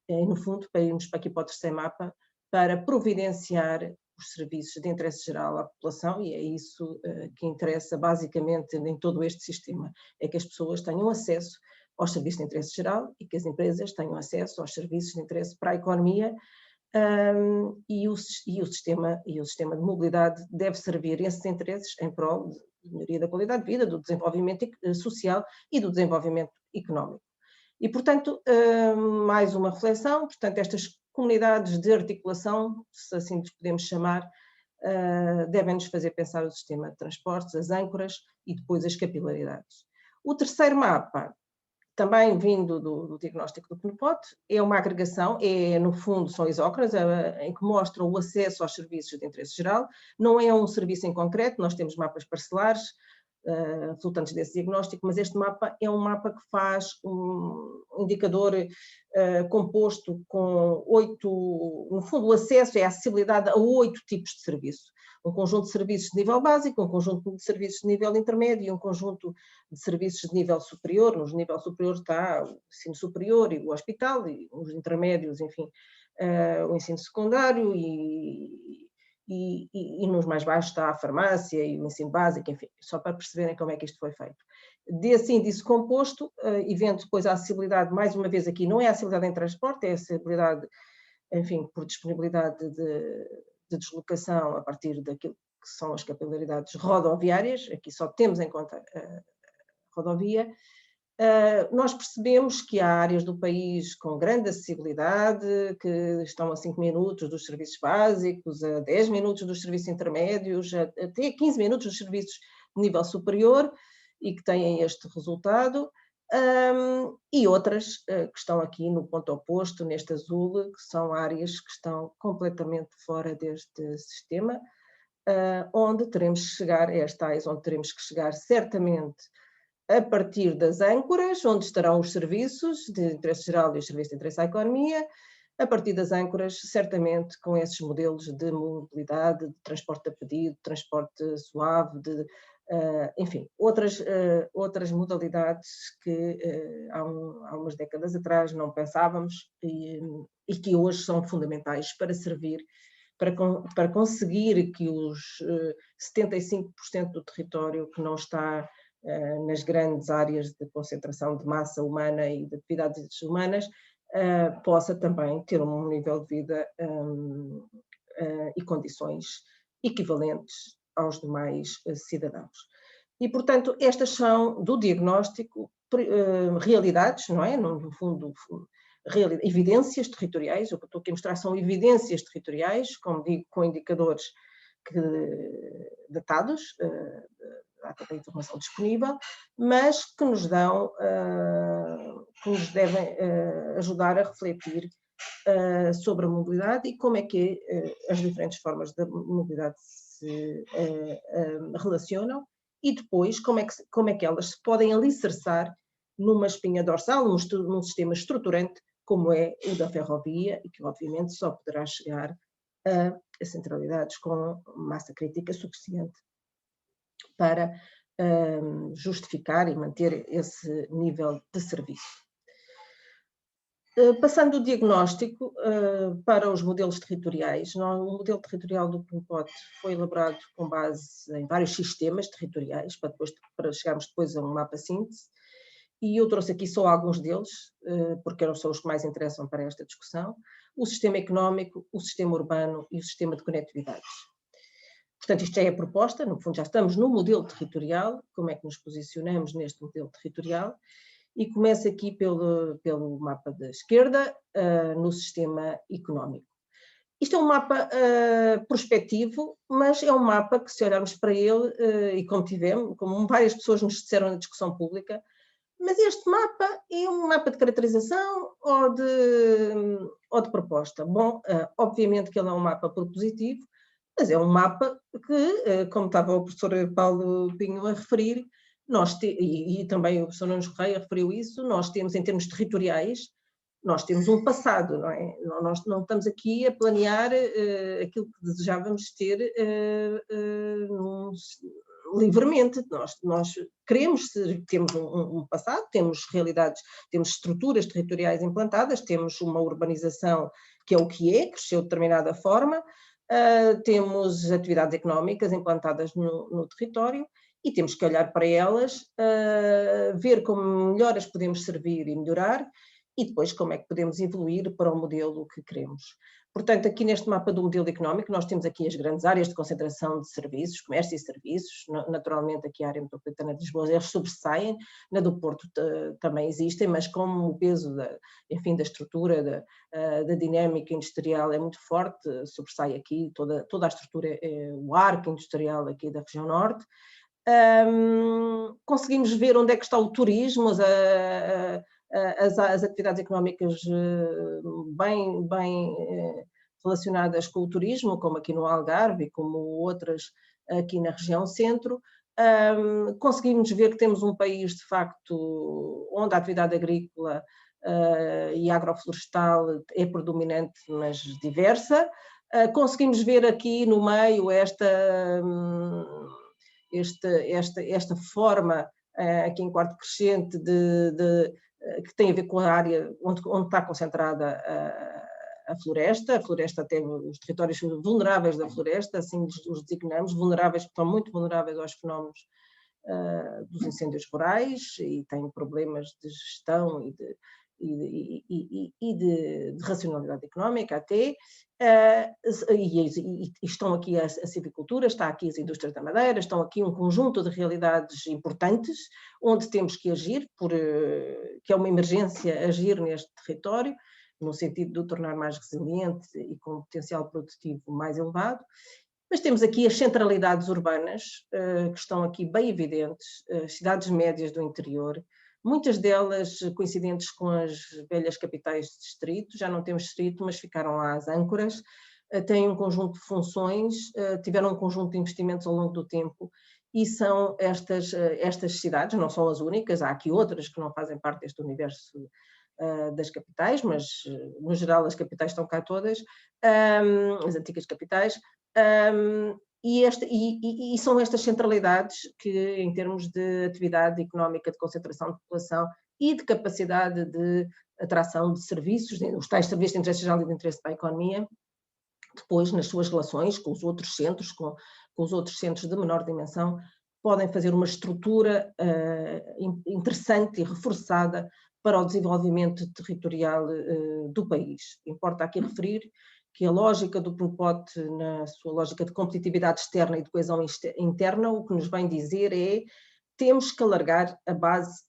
e no fundo, para irmos para aqui para o terceiro mapa, para providenciar os serviços de interesse geral à população, e é isso que interessa basicamente em todo este sistema, é que as pessoas tenham acesso aos serviços de interesse geral e que as empresas tenham acesso aos serviços de interesse para a economia, e o sistema de mobilidade deve servir esses interesses em prol de melhoria da qualidade de vida, do desenvolvimento social e do desenvolvimento económico. E, portanto, mais uma reflexão, portanto, estas comunidades de articulação, se assim lhes podemos chamar, devem-nos fazer pensar o sistema de transportes, as âncoras e depois as capilaridades. O terceiro mapa, também vindo do diagnóstico do PNUPOT, é uma agregação, no fundo são isócronas, em que mostram o acesso aos serviços de interesse geral. Não é um serviço em concreto, nós temos mapas parcelares, resultantes desse diagnóstico, mas este mapa é um mapa que faz um indicador composto com 8, no fundo o acesso é a acessibilidade a 8 tipos de serviço. Um conjunto de serviços de nível básico, um conjunto de serviços de nível intermédio e um conjunto de serviços de nível superior. No nível superior está o ensino superior e o hospital, e os intermédios, enfim, o ensino secundário, e nos mais baixos está a farmácia e o ensino básico, enfim, só para perceberem como é que isto foi feito. Desse índice composto, e vendo depois a acessibilidade, mais uma vez aqui, não é a acessibilidade em transporte, é a acessibilidade, enfim, por disponibilidade de deslocação a partir daquilo que são as capilaridades rodoviárias. Aqui só temos em conta a rodovia, Nós percebemos que há áreas do país com grande acessibilidade, que estão a 5 minutos dos serviços básicos, a 10 minutos dos serviços intermédios, até 15 minutos dos serviços de nível superior, e que têm este resultado, e outras que estão aqui no ponto oposto, neste azul, que são áreas que estão completamente fora deste sistema, onde teremos que chegar, onde teremos que chegar certamente a partir das âncoras, onde estarão os serviços de interesse geral e os serviços de interesse à economia, a partir das âncoras, certamente com esses modelos de mobilidade, de transporte a pedido, de transporte suave, enfim, outras modalidades que há umas décadas atrás não pensávamos e que hoje são fundamentais para servir, para conseguir que os 75% do território que não está nas grandes áreas de concentração de massa humana e de atividades humanas, possa também ter um nível de vida e condições equivalentes aos demais cidadãos. E, portanto, estas são, do diagnóstico, realidades, não é? No fundo, evidências territoriais. O que eu estou aqui a mostrar são evidências territoriais, como digo, com indicadores datados, da informação disponível, mas que nos devem ajudar a refletir sobre a mobilidade e como é que as diferentes formas de mobilidade se relacionam e depois como é que elas se podem alicerçar numa espinha dorsal, num sistema estruturante como é o da ferrovia e que obviamente só poderá chegar a centralidades com massa crítica suficiente para justificar e manter esse nível de serviço. Passando do diagnóstico para os modelos territoriais, o modelo territorial do PIMPOT foi elaborado com base em vários sistemas territoriais, para chegarmos depois a um mapa síntese, e eu trouxe aqui só alguns deles, porque são os que mais interessam para esta discussão: o sistema económico, o sistema urbano e o sistema de conectividades. Portanto, isto já é a proposta, no fundo já estamos no modelo territorial, como é que nos posicionamos neste modelo territorial, e começo aqui pelo mapa da esquerda, no sistema económico. Isto é um mapa prospectivo, mas é um mapa que, se olharmos para ele, e como várias pessoas nos disseram na discussão pública, mas este mapa é um mapa de caracterização ou de proposta? Bom, obviamente que ele é um mapa propositivo, mas é um mapa que, como estava o professor Paulo Pinho a referir, e também o professor Nunes Correia referiu isso, nós temos, em termos territoriais, nós temos um passado, não é? Nós não estamos aqui a planear aquilo que desejávamos ter livremente. Nós queremos, temos um passado, temos realidades, temos estruturas territoriais implantadas, temos uma urbanização que é o que é, cresceu de determinada forma, temos atividades económicas implantadas no território e temos que olhar para elas, ver como melhor as podemos servir e melhorar e depois como é que podemos evoluir para o modelo que queremos. Portanto, aqui neste mapa do modelo económico, nós temos aqui as grandes áreas de concentração de serviços, comércio e serviços. Naturalmente, aqui a área metropolitana de Lisboa, eles sobressaem, na do Porto também existem, mas como o peso da estrutura, da dinâmica industrial é muito forte, sobressai aqui toda a estrutura, o arco industrial aqui da região norte. Conseguimos ver onde é que está o turismo, as atividades económicas bem relacionadas com o turismo, como aqui no Algarve e como outras aqui na região centro. Conseguimos ver que temos um país, de facto, onde a atividade agrícola e agroflorestal é predominante, mas diversa. Conseguimos ver aqui no meio esta forma, aqui em quarto crescente, que tem a ver com a área onde está concentrada a floresta até os territórios vulneráveis da floresta, assim os designamos, vulneráveis, porque estão muito vulneráveis aos fenómenos dos incêndios rurais e têm problemas de gestão de racionalidade económica até, e estão aqui a silvicultura, está aqui as indústrias da madeira, estão aqui um conjunto de realidades importantes, onde temos que agir, que é uma emergência agir neste território, no sentido de o tornar mais resiliente e com potencial produtivo mais elevado. Mas temos aqui as centralidades urbanas, que estão aqui bem evidentes, as cidades médias do interior, muitas delas coincidentes com as velhas capitais de distrito, já não temos distrito, mas ficaram lá as âncoras, têm um conjunto de funções, tiveram um conjunto de investimentos ao longo do tempo, e são estas cidades, não são as únicas, há aqui outras que não fazem parte deste universo das capitais, mas no geral as capitais estão cá todas, as antigas capitais, e são estas centralidades que, em termos de atividade económica, de concentração de população e de capacidade de atração de serviços, os tais serviços de interesse geral e de interesse para a economia, depois, nas suas relações com os outros centros, com os outros centros de menor dimensão, podem fazer uma estrutura interessante e reforçada para o desenvolvimento territorial do país. Importa aqui referir que a lógica do PNPOT, na sua lógica de competitividade externa e de coesão interna, o que nos vem dizer é: temos que alargar a base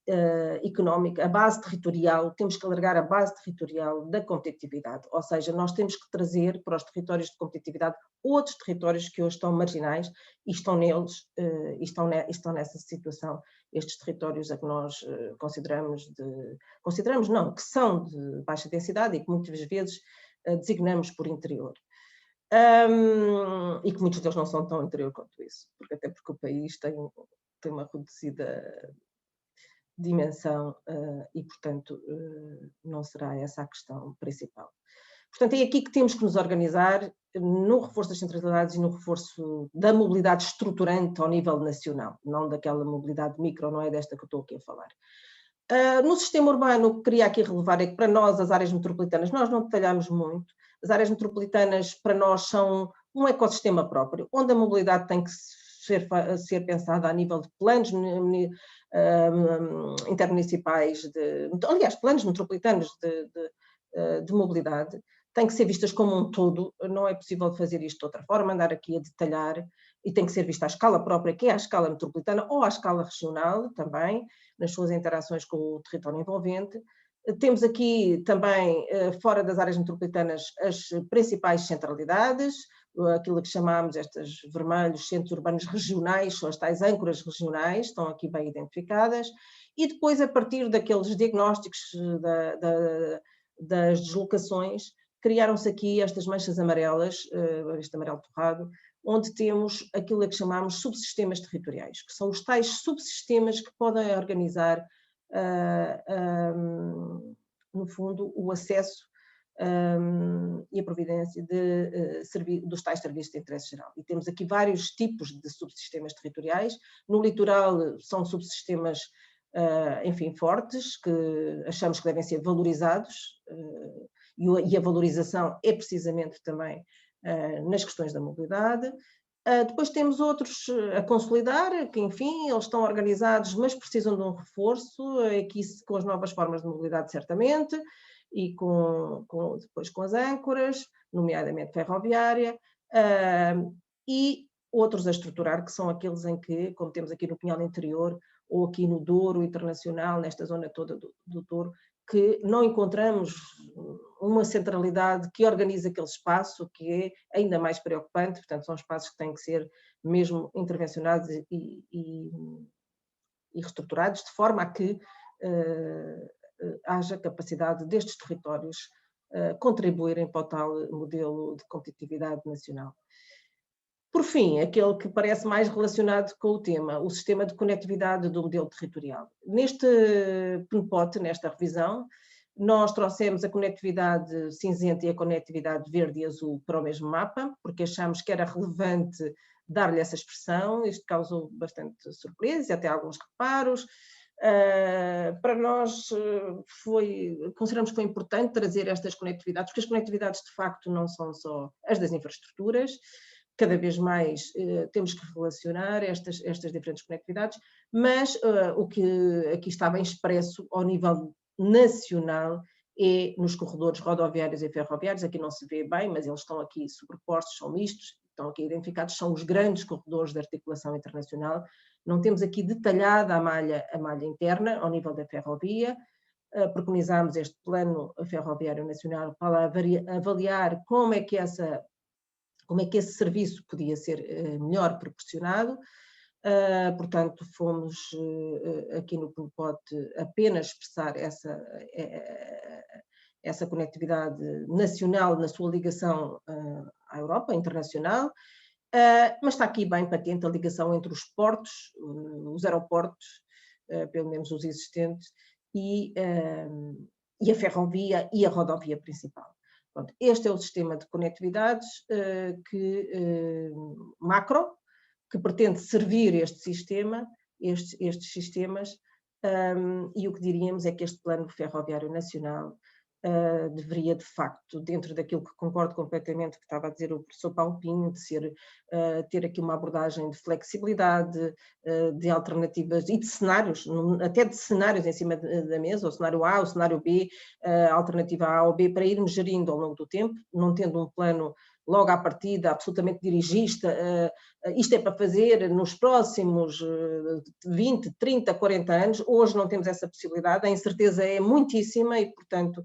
económica, a base territorial, temos que alargar a base territorial da competitividade, ou seja, nós temos que trazer para os territórios de competitividade outros territórios que hoje estão marginais e estão neles, estão nessa situação, estes territórios a que nós que são de baixa densidade e que muitas vezes designamos por interior. E que muitos deles não são tão interior quanto isso, até porque o país tem uma reduzida dimensão e, portanto, não será essa a questão principal. Portanto, é aqui que temos que nos organizar no reforço das centralidades e no reforço da mobilidade estruturante ao nível nacional, não daquela mobilidade micro, não é desta que eu estou aqui a falar. No sistema urbano, o que queria aqui relevar é que, para nós, as áreas metropolitanas, nós não detalhamos muito. As áreas metropolitanas, para nós, são um ecossistema próprio, onde a mobilidade tem que ser pensada a nível de planos intermunicipais, aliás, planos metropolitanos de mobilidade, têm que ser vistas como um todo, não é possível fazer isto de outra forma, andar aqui a detalhar, e tem que ser vista à escala própria, que é a escala metropolitana, ou à escala regional também, nas suas interações com o território envolvente. Temos aqui também, fora das áreas metropolitanas, as principais centralidades, aquilo que chamamos estes vermelhos centros urbanos regionais, são as tais âncoras regionais, estão aqui bem identificadas, e depois, a partir daqueles diagnósticos das deslocações, criaram-se aqui estas manchas amarelas, este amarelo torrado, onde temos aquilo a que chamamos subsistemas territoriais, que são os tais subsistemas que podem organizar, no fundo, o acesso e a providência dos tais serviços de interesse geral. E temos aqui vários tipos de subsistemas territoriais. No litoral são subsistemas, enfim, fortes, que achamos que devem ser valorizados, e a valorização é precisamente também nas questões da mobilidade. Depois temos outros a consolidar, que enfim, eles estão organizados, mas precisam de um reforço, aqui com as novas formas de mobilidade certamente, e depois com as âncoras, nomeadamente ferroviária, e outros a estruturar, que são aqueles em que, como temos aqui no Pinhal Interior, ou aqui no Douro Internacional, nesta zona toda do Douro, que não encontramos uma centralidade que organiza aquele espaço, que é ainda mais preocupante. Portanto, são espaços que têm que ser mesmo intervencionados e reestruturados, de forma a que haja capacidade destes territórios contribuírem para o tal modelo de competitividade nacional. Por fim, aquele que parece mais relacionado com o tema, o sistema de conectividade do modelo territorial. Neste PNPOT, nesta revisão, nós trouxemos a conectividade cinzenta e a conectividade verde e azul para o mesmo mapa, porque achamos que era relevante dar-lhe essa expressão. Isto causou bastante surpresa e até alguns reparos. Para nós consideramos que foi importante trazer estas conectividades, porque as conectividades de facto não são só as das infraestruturas. Cada vez mais temos que relacionar estas diferentes conectividades, mas o que aqui está bem expresso ao nível nacional é nos corredores rodoviários e ferroviários. Aqui não se vê bem, mas eles estão aqui sobrepostos, são mistos, estão aqui identificados, são os grandes corredores de articulação internacional. Não temos aqui detalhada a malha interna ao nível da ferrovia. Preconizámos este plano ferroviário nacional para avaliar como é que esse serviço podia ser melhor proporcionado. Portanto, fomos aqui no PNPOT apenas expressar essa conectividade nacional na sua ligação à Europa, internacional, mas está aqui bem patente a ligação entre os portos, os aeroportos, pelo menos os existentes, e a ferrovia e a rodovia principal. Pronto, este é o sistema de conectividades macro, que pretende servir estes sistemas, e o que diríamos é que este plano ferroviário nacional deveria, de facto, dentro daquilo que concordo completamente que estava a dizer o professor Paulo Pinho, de ter aqui uma abordagem de flexibilidade, de alternativas e de cenários, até de cenários em cima da mesa, o cenário A, o cenário B, a alternativa A ou B, para irmos gerindo ao longo do tempo, não tendo um plano logo à partida, absolutamente dirigista, isto é para fazer nos próximos 20, 30, 40 anos. Hoje não temos essa possibilidade, a incerteza é muitíssima e, portanto,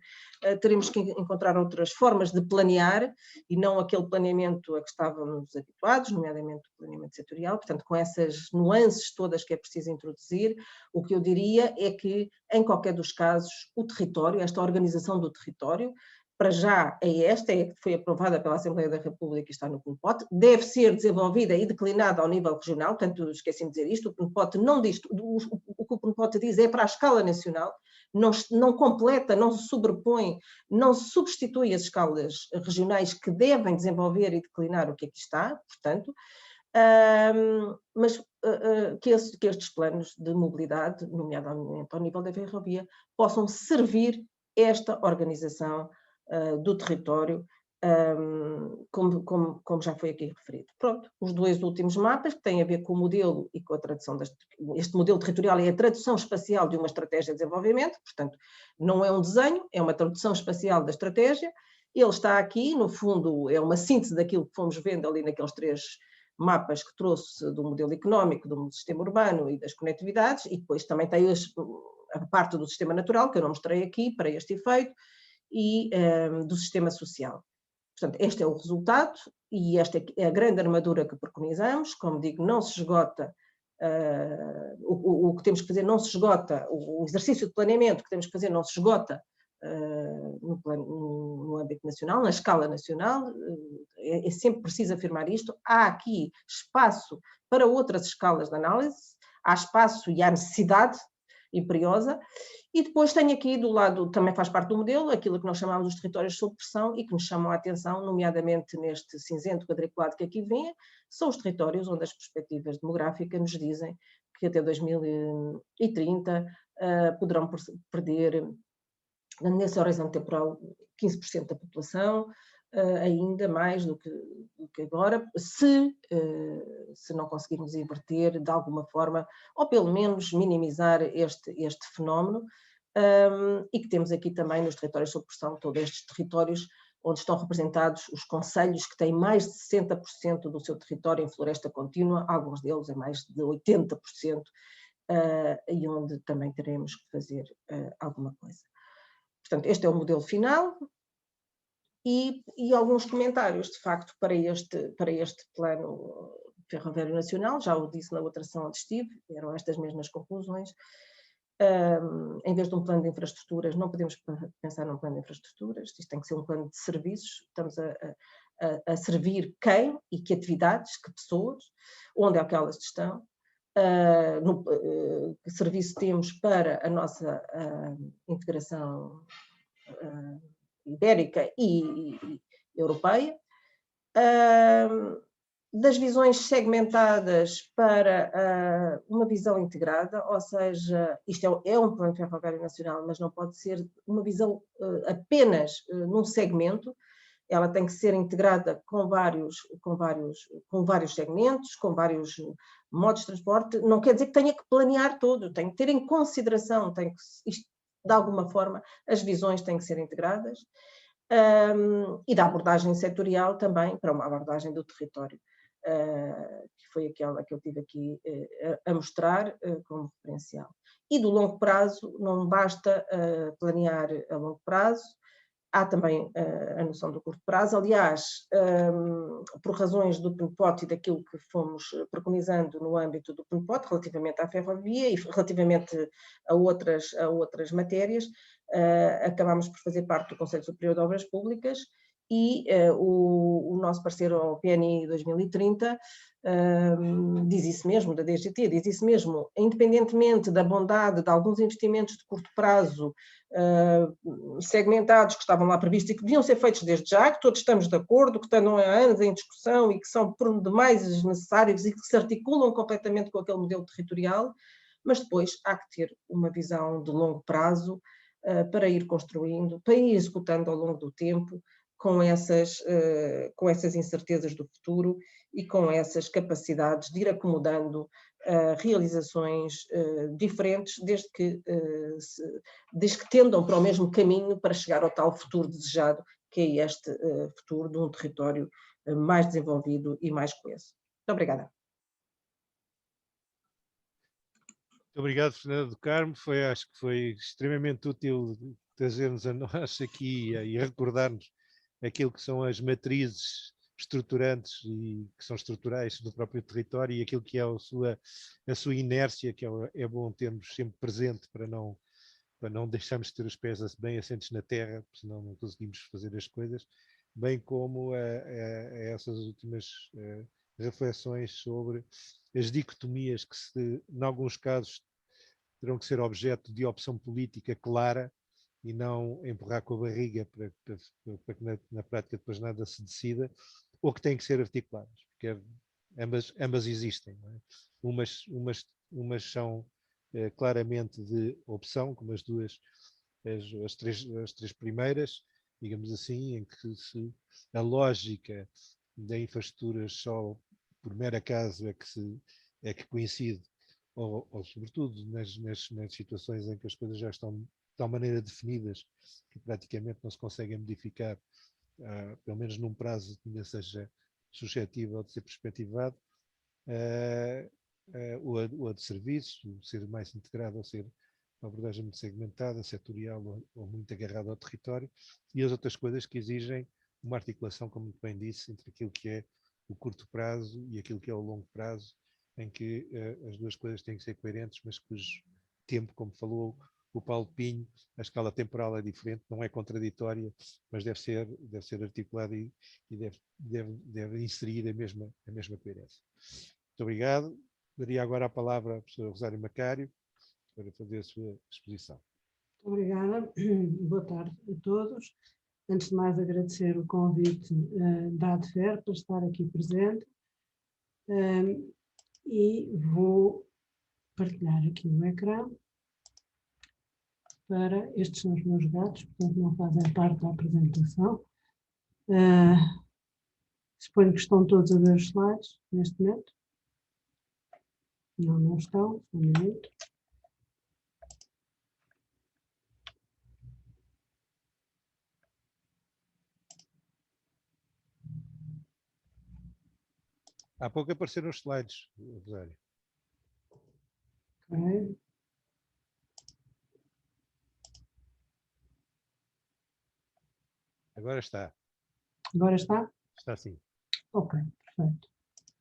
teremos que encontrar outras formas de planear e não aquele planeamento a que estávamos habituados, nomeadamente o planeamento setorial, portanto, com essas nuances todas que é preciso introduzir. O que eu diria é que, em qualquer dos casos, o território, esta organização do território, para já é esta, que foi aprovada pela Assembleia da República e está no PNPOT, deve ser desenvolvida e declinada ao nível regional, portanto, esqueci de dizer isto, o PNPOT não diz, o que o PNPOT diz é para a escala nacional, não completa, não se sobrepõe, não se substitui as escalas regionais que devem desenvolver e declinar o que aqui está, portanto, mas que estes planos de mobilidade, nomeadamente ao nível da ferrovia, possam servir esta organização do território, como já foi aqui referido. Pronto, os dois últimos mapas que têm a ver com o modelo e com a tradução este modelo territorial é a tradução espacial de uma estratégia de desenvolvimento, portanto, não é um desenho, é uma tradução espacial da estratégia. Ele está aqui, no fundo, é uma síntese daquilo que fomos vendo ali naqueles 3 mapas que trouxe do modelo económico, do sistema urbano e das conectividades, e depois também tem a parte do sistema natural, que eu não mostrei aqui para este efeito, e do sistema social. Portanto, este é o resultado e esta é a grande armadura que preconizamos. Como digo, não se esgota, o que temos que fazer não se esgota, o exercício de planeamento que temos que fazer não se esgota no âmbito nacional, na escala nacional, é sempre preciso afirmar isto. Há aqui espaço para outras escalas de análise, há espaço e há necessidade imperiosa. E depois tenho aqui do lado, também faz parte do modelo, aquilo que nós chamamos os territórios sob pressão e que nos chamam a atenção, nomeadamente neste cinzento quadriculado que aqui vem, são os territórios onde as perspectivas demográficas nos dizem que até 2030 poderão perder, nesse horizonte temporal, 15% da população, ainda mais do que agora, se não conseguirmos inverter de alguma forma, ou pelo menos minimizar este fenómeno, e que temos aqui também nos territórios sob pressão, todos estes territórios onde estão representados os concelhos que têm mais de 60% do seu território em floresta contínua, alguns deles é mais de 80%, e onde também teremos que fazer alguma coisa. Portanto, este é o modelo final. E alguns comentários, de facto, para este plano ferroviário nacional, já o disse na outra sessão onde estive, eram estas mesmas conclusões. Em vez de um plano de infraestruturas, não podemos pensar num plano de infraestruturas, isto tem que ser um plano de serviços, estamos a servir quem e que atividades, que pessoas, onde é que elas estão, que serviço temos para a nossa integração ibérica e europeia, das visões segmentadas para uma visão integrada, ou seja, isto é um plano ferroviário nacional, mas não pode ser uma visão apenas num segmento, ela tem que ser integrada com vários segmentos, com vários modos de transporte. Não quer dizer que tenha que planear tudo, tem que ter em consideração, de alguma forma, as visões têm que ser integradas, e da abordagem setorial também, para uma abordagem do território, que foi aquela que eu tive aqui a mostrar como referencial. E do longo prazo, não basta planear a longo prazo, há também a noção do curto prazo. Aliás, por razões do PNPOT e daquilo que fomos preconizando no âmbito do PNPOT, relativamente à ferrovia e relativamente a outras matérias, acabámos por fazer parte do Conselho Superior de Obras Públicas e o nosso parceiro, o PNI 2030, diz isso mesmo, da DGT, diz isso mesmo, independentemente da bondade de alguns investimentos de curto prazo segmentados que estavam lá previstos e que deviam ser feitos desde já, que todos estamos de acordo, que estão há anos em discussão e que são por demais necessários e que se articulam completamente com aquele modelo territorial, mas depois há que ter uma visão de longo prazo para ir construindo, para ir executando ao longo do tempo, com essas incertezas do futuro e com essas capacidades de ir acomodando realizações diferentes, desde que tendam para o mesmo caminho para chegar ao tal futuro desejado, que é este futuro de um território mais desenvolvido e mais coeso. Muito obrigada. Muito obrigado, Fernanda do Carmo. Acho que foi extremamente útil trazer-nos a nós aqui e recordar-nos aquilo que são as matrizes estruturantes e que são estruturais do próprio território e aquilo que é a sua inércia, que é bom termos sempre presente para não deixarmos de ter os pés bem assentes na terra, senão não conseguimos fazer as coisas, bem como a essas últimas reflexões sobre as dicotomias que, em alguns casos, terão que ser objeto de opção política clara e não empurrar com a barriga para que na prática depois nada se decida, ou que têm que ser articuladas, porque ambas existem. Não é? Umas são claramente de opção, como as três primeiras, digamos assim, em que a lógica da infraestrutura só por mero acaso é que coincide, ou sobretudo nas situações em que as coisas já estão de tal maneira definidas que praticamente não se conseguem modificar, pelo menos num prazo que ainda seja suscetível de ser perspectivado, ou a de serviços, o ser mais integrado, ou ser uma abordagem muito segmentada, setorial ou muito agarrada ao território, e as outras coisas que exigem uma articulação, como muito bem disse, entre aquilo que é o curto prazo e aquilo que é o longo prazo, em que as duas coisas têm que ser coerentes, mas cujo tempo, como falou o Paulo Pinho, a escala temporal é diferente, não é contraditória, mas deve ser articulada e deve inserir a mesma coerência. Muito obrigado. Daria agora a palavra à professora Rosário Macário para fazer a sua exposição. Obrigada. Boa tarde a todos. Antes de mais, agradecer o convite da ADFER para estar aqui presente e vou partilhar aqui o ecrã. Estes são os meus gatos, portanto não fazem parte da apresentação. Suponho que estão todos a ver os slides neste momento. Não estão, um minuto. Há pouco apareceram os slides, Rosário. Ok. Agora está. Agora está? Está sim. Ok, perfeito.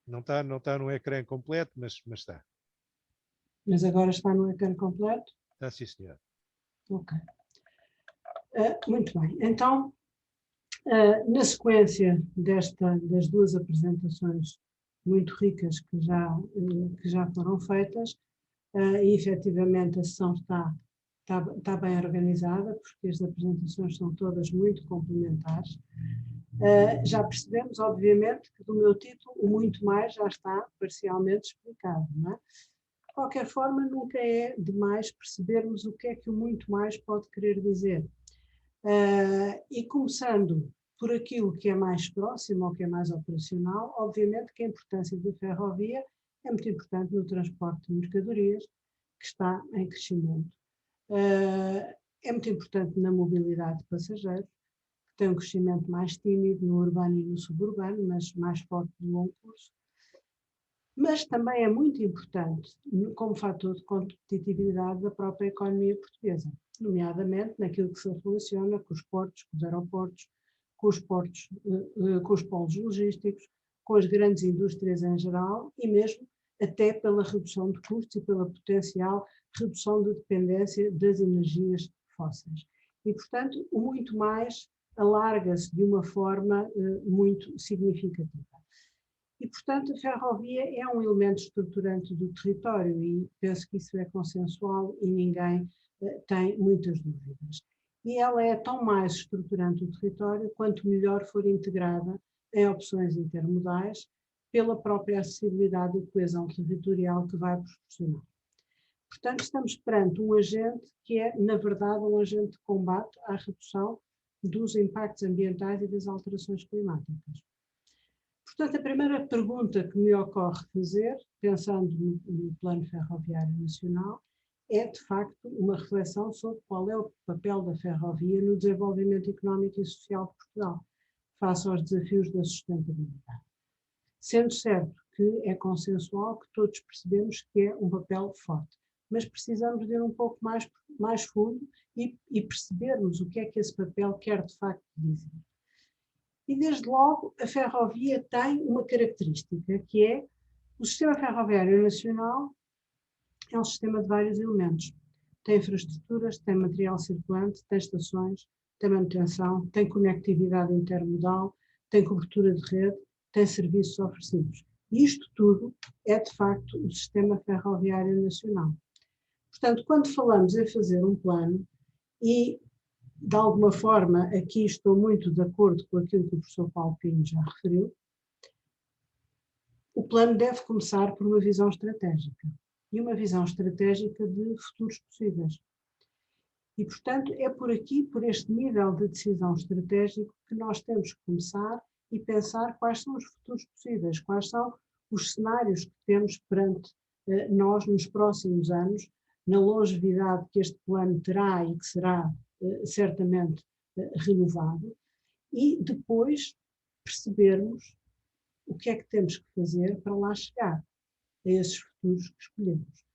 Não está no ecrã completo, mas está. Mas agora está no ecrã completo? Está sim, senhor. Ok. Muito bem. Então, na sequência das duas apresentações muito ricas que já foram feitas, e efetivamente a sessão está bem organizada, porque as apresentações são todas muito complementares. Já percebemos, obviamente, que do meu título o muito mais já está parcialmente explicado, não é? De qualquer forma, nunca é demais percebermos o que é que o muito mais pode querer dizer. E começando por aquilo que é mais próximo ou que é mais operacional, obviamente que a importância da ferrovia é muito importante no transporte de mercadorias, que está em crescimento. é muito importante na mobilidade de passageiros, que tem um crescimento mais tímido no urbano e no suburbano, mas mais forte no longo curso. Mas também é muito importante como fator de competitividade da própria economia portuguesa, nomeadamente naquilo que se relaciona com os portos, com os aeroportos, com os portos, com os polos logísticos, com as grandes indústrias em geral e mesmo até pela redução de custos e pela potencial redução de dependência das energias fósseis. E, portanto, o muito mais alarga-se de uma forma muito significativa. E, portanto, a ferrovia é um elemento estruturante do território e penso que isso é consensual e ninguém tem muitas dúvidas. E ela é tão mais estruturante do território quanto melhor for integrada em opções intermodais pela própria acessibilidade e coesão territorial que vai proporcionar. Portanto, estamos perante um agente que é, na verdade, um agente de combate à redução dos impactos ambientais e das alterações climáticas. Portanto, a primeira pergunta que me ocorre fazer, pensando no Plano Ferroviário Nacional, é, de facto, uma reflexão sobre qual é o papel da ferrovia no desenvolvimento económico e social de Portugal, face aos desafios da sustentabilidade. Sendo certo que é consensual que todos percebemos que é um papel forte, mas precisamos de ir um pouco mais fundo e percebermos o que é que esse papel quer de facto dizer. E desde logo a ferrovia tem uma característica que é o sistema ferroviário nacional é um sistema de vários elementos. Tem infraestruturas, tem material circulante, tem estações, tem manutenção, tem conectividade intermodal, tem cobertura de rede, tem serviços oferecidos. E isto tudo é, de facto, o sistema ferroviário nacional. Portanto, quando falamos em fazer um plano, e de alguma forma aqui estou muito de acordo com aquilo que o professor Paulo Pinho já referiu, o plano deve começar por uma visão estratégica. E uma visão estratégica de futuros possíveis. E, portanto, é por aqui, por este nível de decisão estratégico, que nós temos que começar e pensar quais são os futuros possíveis, quais são os cenários que temos perante nós nos próximos anos, na longevidade que este plano terá e que será certamente renovado, e depois percebermos o que é que temos que fazer para lá chegar a esses futuros que escolhemos.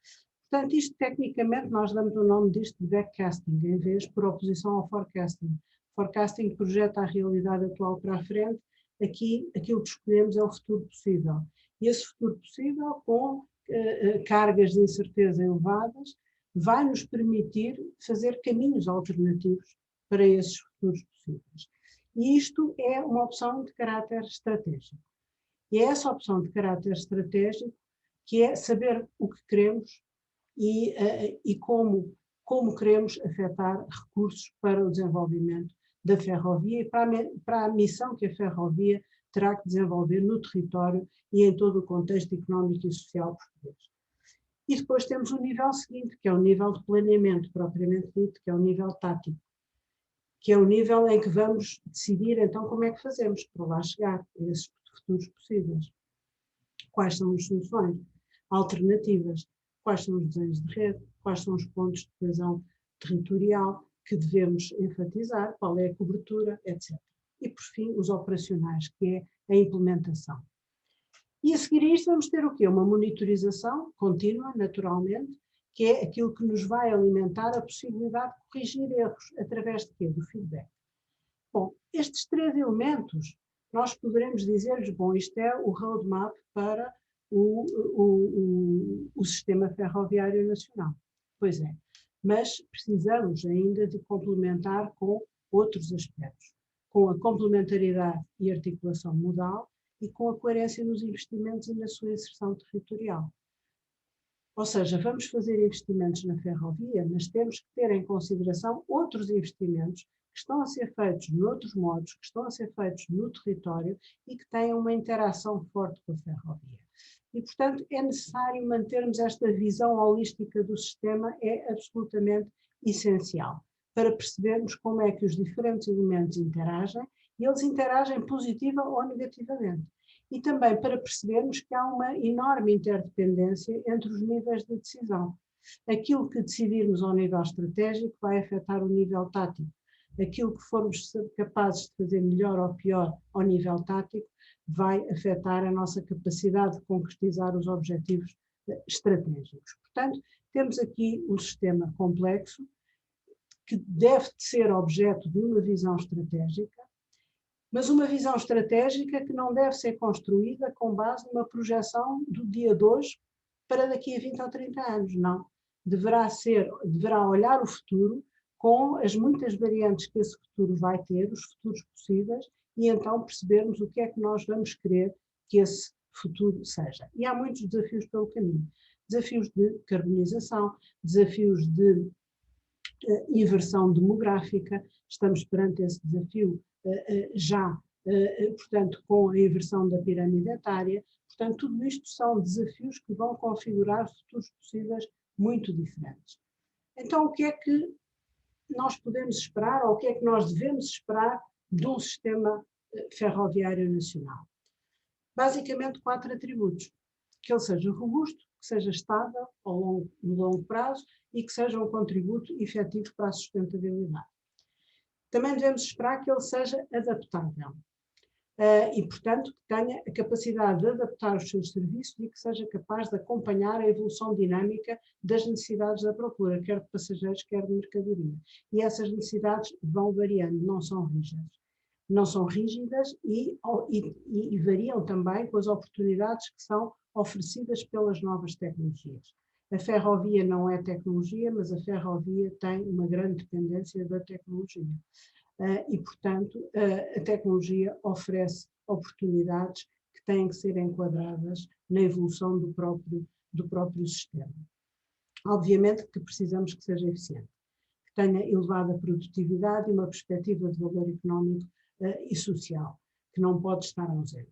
Portanto, isto tecnicamente nós damos o nome disto de backcasting, em vez por oposição ao forecasting. Forecasting projeta a realidade atual para a frente, aqui aquilo que escolhemos é o futuro possível. E esse futuro possível, com cargas de incerteza elevadas, vai nos permitir fazer caminhos alternativos para esses futuros possíveis. E isto é uma opção de caráter estratégico. E é essa opção de caráter estratégico que é saber o que queremos e como queremos afetar recursos para o desenvolvimento da ferrovia e para a missão que a ferrovia terá que desenvolver no território e em todo o contexto económico e social português. E depois temos o nível seguinte, que é o nível de planeamento propriamente dito, que é o nível tático, que é o nível em que vamos decidir então como é que fazemos para lá chegar a esses futuros possíveis. Quais são as soluções alternativas, quais são os desenhos de rede, quais são os pontos de coesão territorial que devemos enfatizar, qual é a cobertura, etc. E, por fim, os operacionais, que é a implementação. E a seguir a isto vamos ter o quê? Uma monitorização contínua, naturalmente, que é aquilo que nos vai alimentar a possibilidade de corrigir erros, através de quê? Do feedback. Bom, estes três elementos, nós poderemos dizer-lhes, bom, isto é o roadmap para o sistema ferroviário nacional. Pois é, mas precisamos ainda de complementar com outros aspectos, com a complementariedade e articulação modal e com a coerência nos investimentos e na sua inserção territorial. Ou seja, vamos fazer investimentos na ferrovia, mas temos que ter em consideração outros investimentos que estão a ser feitos noutros modos, que estão a ser feitos no território e que têm uma interação forte com a ferrovia. E, portanto, é necessário mantermos esta visão holística do sistema, é absolutamente essencial, para percebermos como é que os diferentes elementos interagem, e eles interagem positiva ou negativamente. E também para percebermos que há uma enorme interdependência entre os níveis de decisão. Aquilo que decidirmos ao nível estratégico vai afetar o nível tático. Aquilo que formos capazes de fazer melhor ou pior ao nível tático vai afetar a nossa capacidade de concretizar os objetivos estratégicos. Portanto, temos aqui um sistema complexo que deve ser objeto de uma visão estratégica, mas uma visão estratégica que não deve ser construída com base numa projeção do dia de hoje para daqui a 20 ou 30 anos, não. Deverá olhar o futuro com as muitas variantes que esse futuro vai ter, os futuros possíveis, e então percebermos o que é que nós vamos querer que esse futuro seja. E há muitos desafios pelo caminho. Desafios de carbonização, desafios de inversão demográfica, estamos perante esse desafio já, portanto, com a inversão da pirâmide etária. Portanto, tudo isto são desafios que vão configurar futuros possíveis muito diferentes. Então, o que é que nós podemos esperar, ou o que é que nós devemos esperar de um sistema ferroviário nacional? Basicamente 4 atributos: que ele seja robusto, que seja estável no longo prazo e que seja um contributo efetivo para a sustentabilidade. Também devemos esperar que ele seja adaptável e, portanto, que tenha a capacidade de adaptar os seus serviços e que seja capaz de acompanhar a evolução dinâmica das necessidades da procura, quer de passageiros, quer de mercadoria. E essas necessidades vão variando, não são rígidas. Não são rígidas e variam também com as oportunidades que são oferecidas pelas novas tecnologias. A ferrovia não é tecnologia, mas a ferrovia tem uma grande dependência da tecnologia. E, portanto, a tecnologia oferece oportunidades que têm que ser enquadradas na evolução do próprio sistema. Obviamente que precisamos que seja eficiente, que tenha elevada produtividade e uma perspectiva de valor económico e social, que não pode estar ausente.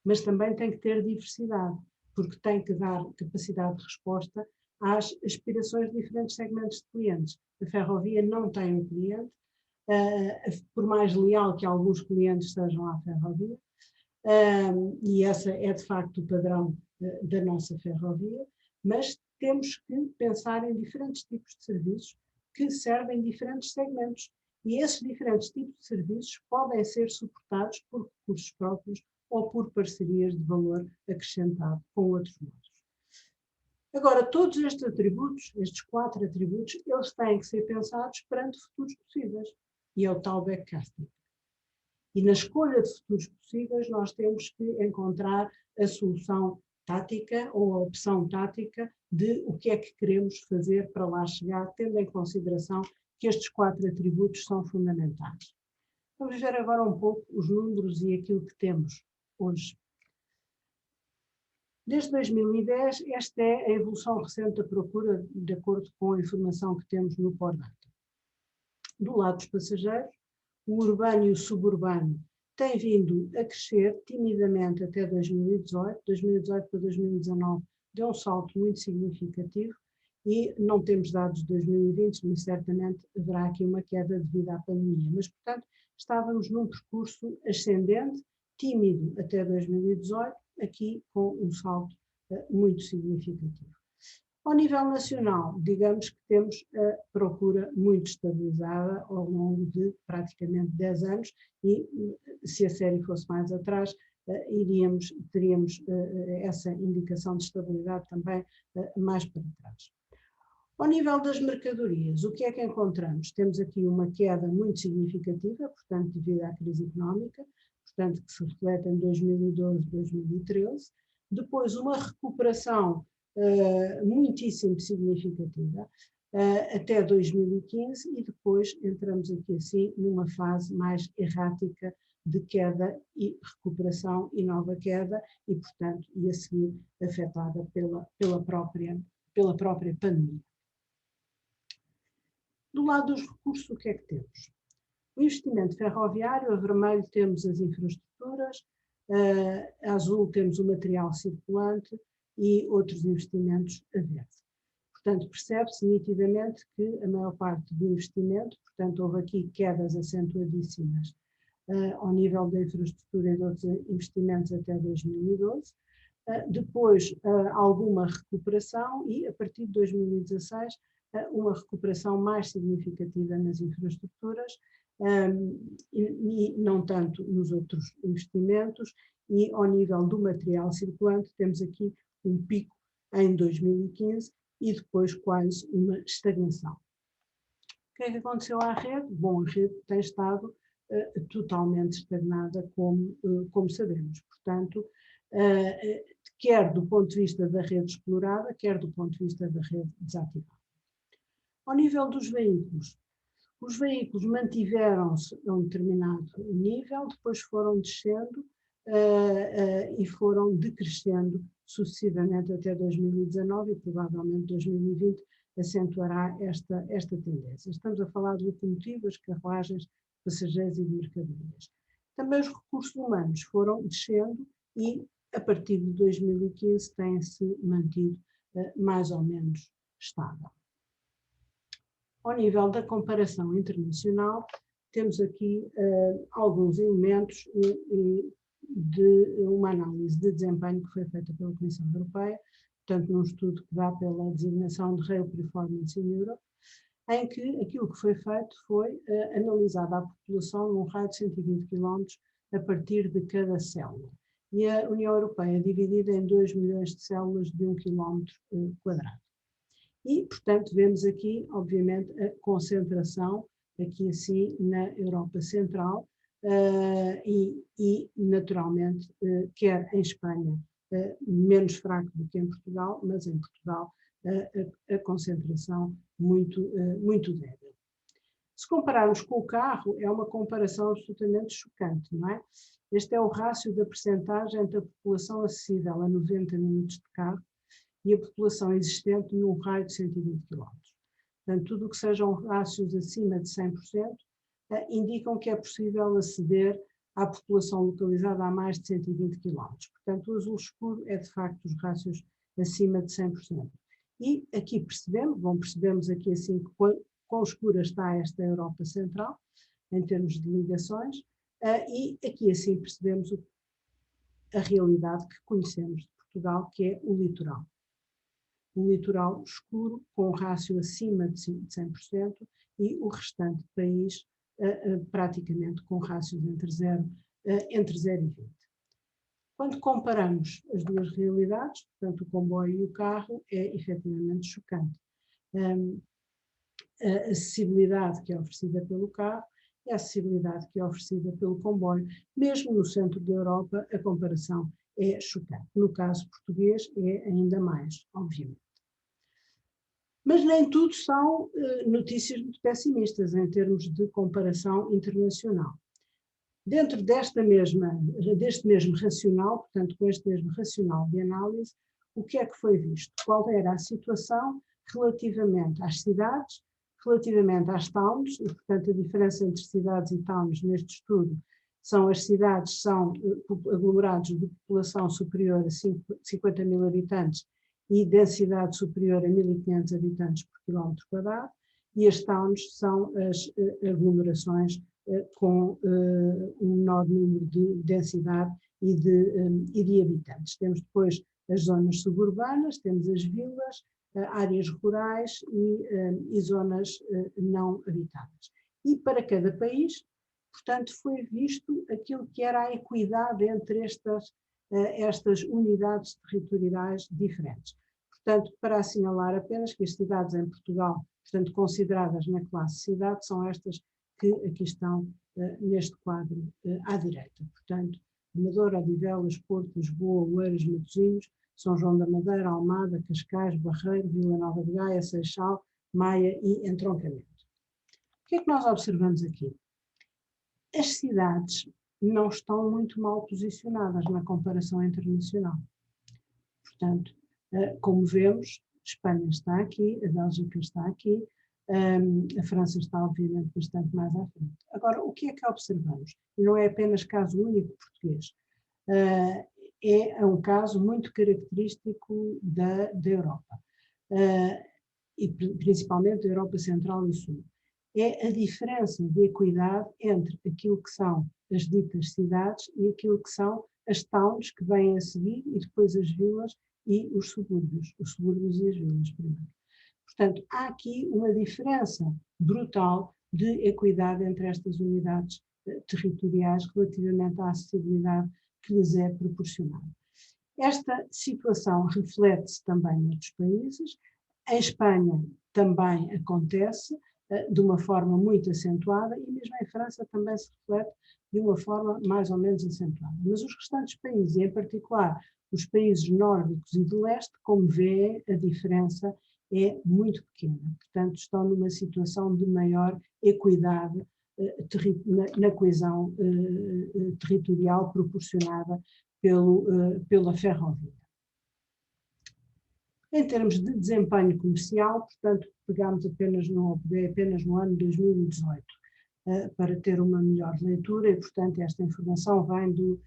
Mas também tem que ter diversidade, porque tem que dar capacidade de resposta às aspirações de diferentes segmentos de clientes. A ferrovia não tem um cliente, por mais leal que alguns clientes sejam à ferrovia, e essa é de facto o padrão da nossa ferrovia, mas temos que pensar em diferentes tipos de serviços que servem diferentes segmentos, e esses diferentes tipos de serviços podem ser suportados por recursos próprios ou por parcerias de valor acrescentado com outros modos. Agora, todos estes atributos, estes 4 atributos, eles têm que ser pensados perante futuros possíveis, e é o tal backcasting. E na escolha de futuros possíveis, nós temos que encontrar a solução tática ou a opção tática de o que é que queremos fazer para lá chegar, tendo em consideração que estes 4 atributos são fundamentais. Vamos ver agora um pouco os números e aquilo que temos hoje. Desde 2010, esta é a evolução recente da procura, de acordo com a informação que temos no Pordata. Do lado dos passageiros, o urbano e o suburbano têm vindo a crescer timidamente até 2018. 2018 para 2019 deu um salto muito significativo e não temos dados de 2020, mas certamente haverá aqui uma queda devido à pandemia. Mas, portanto, estávamos num percurso ascendente, tímido até 2018, aqui com um salto muito significativo. Ao nível nacional, digamos que temos a procura muito estabilizada ao longo de praticamente 10 anos e, se a série fosse mais atrás, teríamos essa indicação de estabilidade também mais para trás. Ao nível das mercadorias, o que é que encontramos? Temos aqui uma queda muito significativa, portanto, devido à crise económica, portanto, que se reflete em 2012, 2013, depois uma recuperação muitíssimo significativa até 2015 e depois entramos aqui assim numa fase mais errática de queda e recuperação e nova queda e, portanto, e a seguir afetada pela própria pandemia. Do lado dos recursos, o que é que temos? O investimento ferroviário, a vermelho temos as infraestruturas, a azul temos o material circulante e outros investimentos a verde. Portanto, percebe-se nitidamente que a maior parte do investimento, portanto, houve aqui quedas acentuadíssimas ao nível da infraestrutura e de outros investimentos até 2012, Depois, alguma recuperação e, a partir de 2016, uma recuperação mais significativa nas infraestruturas e não tanto nos outros investimentos. E, ao nível do material circulante, temos aqui um pico em 2015 e depois quase uma estagnação. O que é que aconteceu à rede? Bom, a rede tem estado totalmente estagnada, como sabemos. Portanto, quer do ponto de vista da rede explorada, quer do ponto de vista da rede desativada. Ao nível dos veículos, os veículos mantiveram-se a um determinado nível, depois foram descendo e foram decrescendo sucessivamente até 2019 e provavelmente 2020 acentuará esta tendência. Estamos a falar de locomotivas, carruagens, passageiros e de mercadorias. Também os recursos humanos foram descendo e, a partir de 2015, têm-se mantido mais ou menos estável. Ao nível da comparação internacional, temos aqui alguns elementos de uma análise de desempenho que foi feita pela Comissão Europeia, portanto, num estudo que dá pela designação de Rail Performance in Europe, em que aquilo que foi feito foi analisada a população num raio de 120 km a partir de cada célula. E a União Europeia é dividida em 2 milhões de células de 1 km quadrado. E, portanto, vemos aqui, obviamente, a concentração, aqui assim, na Europa Central e naturalmente, quer em Espanha, menos fraco do que em Portugal, mas em Portugal a concentração muito débil. Se compararmos com o carro, é uma comparação absolutamente chocante, não é? Este é o rácio da percentagem entre a população acessível a 90 minutos de carro e a população existente num raio de 120 km. Portanto, tudo o que sejam rácios acima de 100% indicam que é possível aceder à população localizada a mais de 120 km. Portanto, o azul escuro é de facto os rácios acima de 100%. E aqui percebemos aqui assim que quão escura está esta Europa Central, em termos de ligações, e aqui assim percebemos a realidade que conhecemos de Portugal, que é o litoral. O litoral escuro, com rácio acima de 100%, e o restante do país praticamente com rácios entre 0 e 20. Quando comparamos as duas realidades, portanto o comboio e o carro, é efetivamente chocante. A acessibilidade que é oferecida pelo carro e a acessibilidade que é oferecida pelo comboio, mesmo no centro da Europa, a comparação é chocante. No caso português é ainda mais, obviamente. Mas nem tudo são notícias muito pessimistas em termos de comparação internacional. Dentro deste mesmo racional, portanto com este mesmo racional de análise, o que é que foi visto? Qual era a situação relativamente às cidades, relativamente às towns, e portanto a diferença entre cidades e towns neste estudo são as cidades são aglomerados de população superior a 50 mil habitantes e densidade superior a 1.500 habitantes por quilómetro quadrado, e as towns são as aglomerações com um menor número de densidade e de habitantes. Temos depois as zonas suburbanas, temos as vilas, áreas rurais e zonas não habitadas. E para cada país, portanto, foi visto aquilo que era a equidade entre estas unidades territoriais diferentes. Portanto, para assinalar apenas que as cidades em Portugal, portanto, consideradas na classe cidade, são estas que aqui estão neste quadro à direita. Portanto, Amadora, Odivelas, Porto, Lisboa, Oeiras, Matosinhos, São João da Madeira, Almada, Cascais, Barreiro, Vila Nova de Gaia, Seixal, Maia e Entroncamento. O que é que nós observamos aqui? As cidades não estão muito mal posicionadas na comparação internacional. Portanto, como vemos, Espanha está aqui, a Bélgica está aqui, a França está obviamente bastante mais à frente. Agora, o que é que observamos? E não é apenas caso único português, é um caso muito característico da Europa, e principalmente da Europa Central e Sul. É a diferença de equidade entre aquilo que são as ditas cidades e aquilo que são as towns que vêm a seguir e depois as vilas e os subúrbios e as vilas primeiro. Portanto, há aqui uma diferença brutal de equidade entre estas unidades territoriais relativamente à acessibilidade que lhes é proporcionada. Esta situação reflete-se também noutros países. Em Espanha também acontece de uma forma muito acentuada e mesmo em França também se reflete de uma forma mais ou menos acentuada. Mas os restantes países, e em particular os países nórdicos e de leste, como vê, a diferença é muito pequena. Portanto, estão numa situação de maior equidade na coesão territorial proporcionada pela ferrovia. Em termos de desempenho comercial, portanto, pegamos apenas no ano de 2018 para ter uma melhor leitura e, portanto, esta informação vem do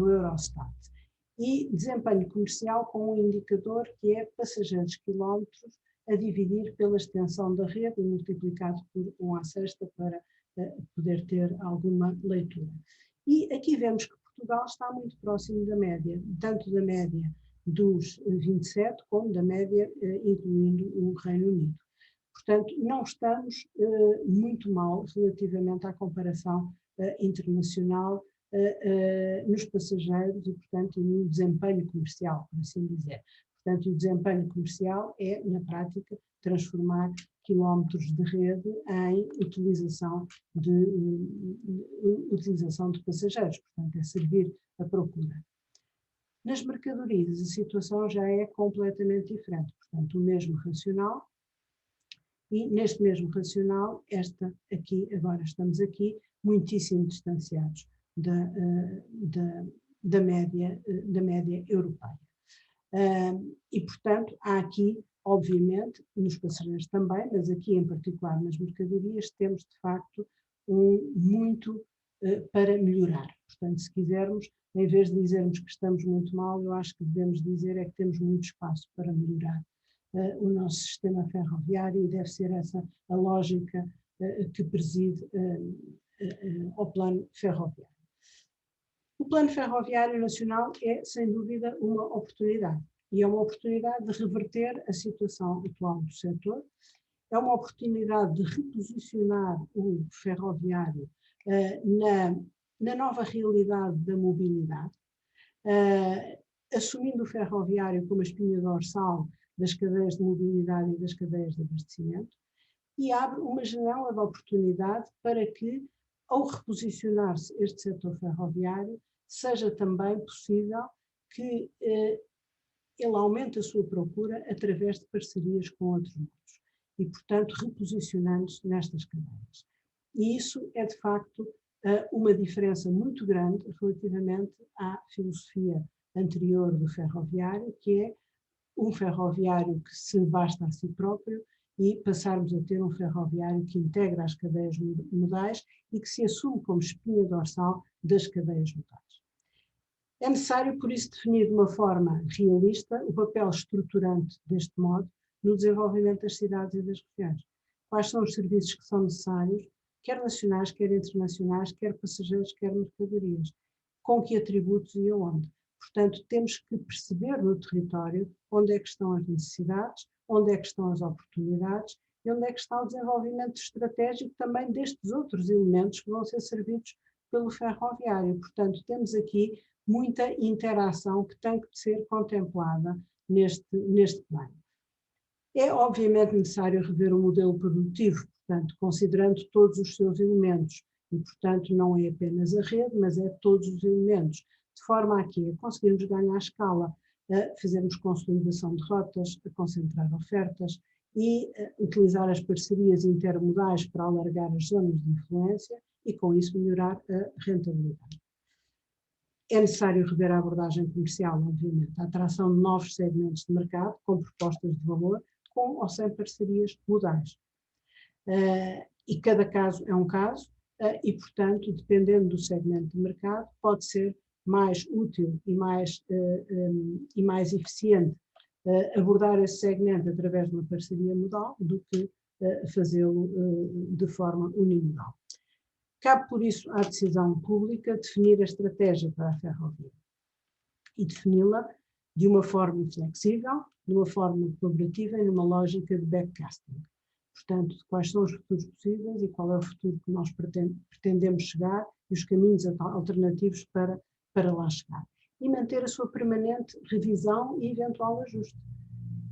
Eurostat. E desempenho comercial com um indicador que é passageiros quilómetros a dividir pela extensão da rede e multiplicado por 1/6 para poder ter alguma leitura. E aqui vemos que Portugal está muito próximo da média, tanto da média dos 27 como da média incluindo o Reino Unido. Portanto, não estamos muito mal relativamente à comparação internacional nos passageiros e, portanto, no desempenho comercial, por assim dizer. Portanto, o desempenho comercial é, na prática, transformar quilómetros de rede em utilização de passageiros, portanto, é servir a procura. Nas mercadorias, a situação já é completamente diferente, portanto, o mesmo racional, e neste mesmo racional, agora estamos aqui, muitíssimo distanciados da média europeia. E, portanto, há aqui, obviamente, nos passageiros também, mas aqui em particular nas mercadorias, temos de facto muito para melhorar. Portanto, se quisermos, em vez de dizermos que estamos muito mal, eu acho que devemos dizer é que temos muito espaço para melhorar o nosso sistema ferroviário, e deve ser essa a lógica que preside ao plano ferroviário. O Plano Ferroviário Nacional é, sem dúvida, uma oportunidade. E é uma oportunidade de reverter a situação atual do setor, é uma oportunidade de reposicionar o ferroviário na nova realidade da mobilidade, assumindo o ferroviário como a espinha dorsal das cadeias de mobilidade e das cadeias de abastecimento, e abre uma janela de oportunidade para que, ao reposicionar-se este setor ferroviário, seja também possível que ele aumente a sua procura através de parcerias com outros modos e, portanto, reposicionando-se nestas cadeias. E isso é, de facto, uma diferença muito grande relativamente à filosofia anterior do ferroviário, que é um ferroviário que se basta a si próprio, e passarmos a ter um ferroviário que integra as cadeias modais e que se assume como espinha dorsal das cadeias modais. É necessário, por isso, definir de uma forma realista o papel estruturante deste modo no desenvolvimento das cidades e das regiões. Quais são os serviços que são necessários, quer nacionais, quer internacionais, quer passageiros, quer mercadorias, com que atributos e aonde. Portanto, temos que perceber no território onde é que estão as necessidades, onde é que estão as oportunidades e onde é que está o desenvolvimento estratégico também destes outros elementos que vão ser servidos pelo ferroviário. Portanto, temos aqui muita interação que tem que ser contemplada neste plano. É obviamente necessário rever o modelo produtivo, portanto, considerando todos os seus elementos, e portanto não é apenas a rede, mas é todos os elementos, de forma a que conseguirmos ganhar escala, fazermos consolidação de rotas, a concentrar ofertas e utilizar as parcerias intermodais para alargar as zonas de influência e com isso melhorar a rentabilidade. É necessário rever a abordagem comercial, obviamente, a atração de novos segmentos de mercado com propostas de valor, com ou sem parcerias modais. E cada caso é um caso e, portanto, dependendo do segmento de mercado, pode ser mais útil e mais eficiente abordar esse segmento através de uma parceria modal do que fazê-lo de forma unimodal. Cabe, por isso, à decisão pública definir a estratégia para a ferrovia e defini-la de uma forma flexível, de uma forma colaborativa e numa lógica de backcasting. Portanto, quais são os futuros possíveis e qual é o futuro que nós pretendemos chegar e os caminhos alternativos para lá chegar. E manter a sua permanente revisão e eventual ajuste.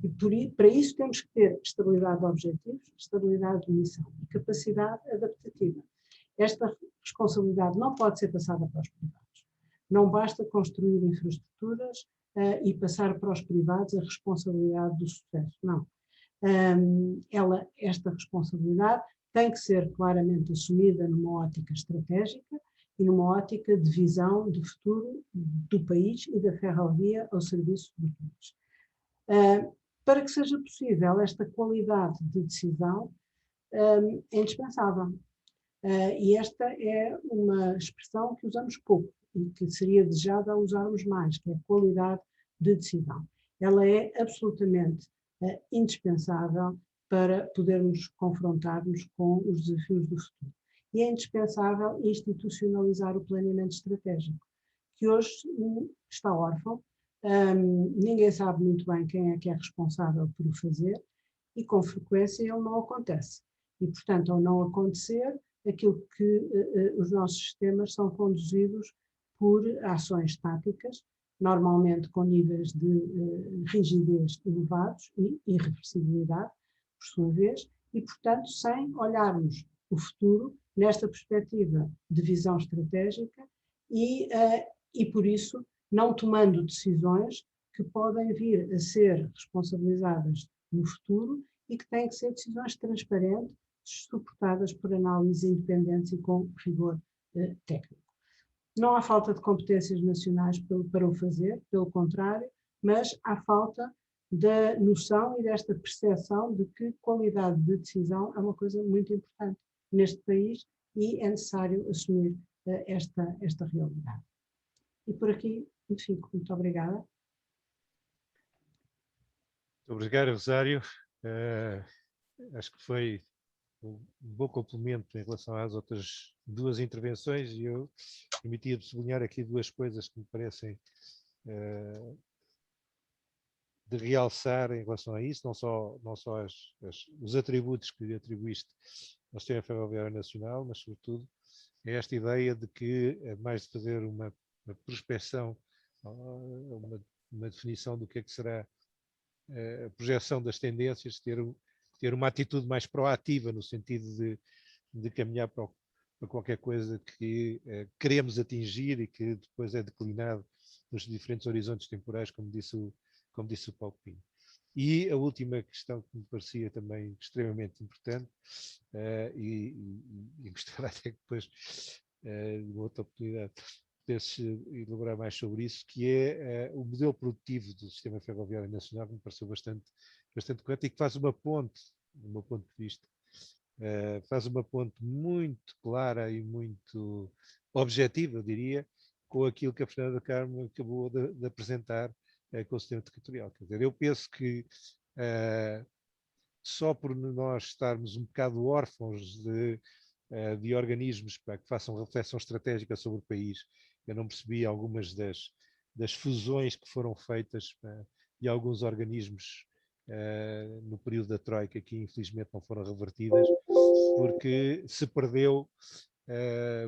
E para isso temos que ter estabilidade de objetivos, estabilidade de missão e capacidade adaptativa. Esta responsabilidade não pode ser passada para os privados. Não basta construir infraestruturas e passar para os privados a responsabilidade do sucesso, não. Esta responsabilidade tem que ser claramente assumida numa ótica estratégica e numa ótica de visão de futuro do país e da ferrovia ao serviço do país. Para que seja possível esta qualidade de decisão, é indispensável. E esta é uma expressão que usamos pouco e que seria desejada usarmos mais, que é a qualidade de decisão. Ela é absolutamente indispensável para podermos confrontar-nos com os desafios do futuro. E é indispensável institucionalizar o planeamento estratégico, que hoje está órfão, ninguém sabe muito bem quem é que é responsável por o fazer e com frequência ele não acontece. E, portanto, ao não acontecer, aquilo que os nossos sistemas são conduzidos por ações táticas, normalmente com níveis de rigidez elevados e irreversibilidade, por sua vez, e, portanto, sem olharmos o futuro nesta perspectiva de visão estratégica e por isso, não tomando decisões que podem vir a ser responsabilizadas no futuro e que têm que ser decisões transparentes, suportadas por análise independente e com rigor técnico. Não há falta de competências nacionais para o fazer, pelo contrário, mas há falta da noção e desta percepção de que qualidade de decisão é uma coisa muito importante neste país e é necessário assumir esta realidade. E por aqui me fico. Muito obrigada. Muito obrigado, Rosário. Acho que foi um bom complemento em relação às outras duas intervenções e eu permitia-me sublinhar aqui duas coisas que me parecem de realçar em relação a isso, não só os atributos que lhe atribuíste ao Sistema Ferroviário Nacional, mas sobretudo é esta ideia de que, mais de fazer uma prospecção, uma definição do que é que será a projeção das tendências, ter uma atitude mais proativa no sentido de caminhar para qualquer coisa que queremos atingir e que depois é declinado nos diferentes horizontes temporais, como disse o Paulo Pinho. E a última questão que me parecia também extremamente importante, e gostava até que depois, de outra oportunidade, pudesse elaborar mais sobre isso, que é o modelo produtivo do Sistema Ferroviário Nacional, que me pareceu bastante correto e que faz uma ponte, do meu ponto de vista, faz uma ponte muito clara e muito objetiva, eu diria, com aquilo que a Fernanda Carmo acabou de apresentar com o sistema territorial. Quer dizer, eu penso que só por nós estarmos um bocado órfãos de organismos que façam reflexão estratégica sobre o país, eu não percebi algumas das fusões que foram feitas de alguns organismos no período da Troika, que infelizmente não foram revertidas, porque se perdeu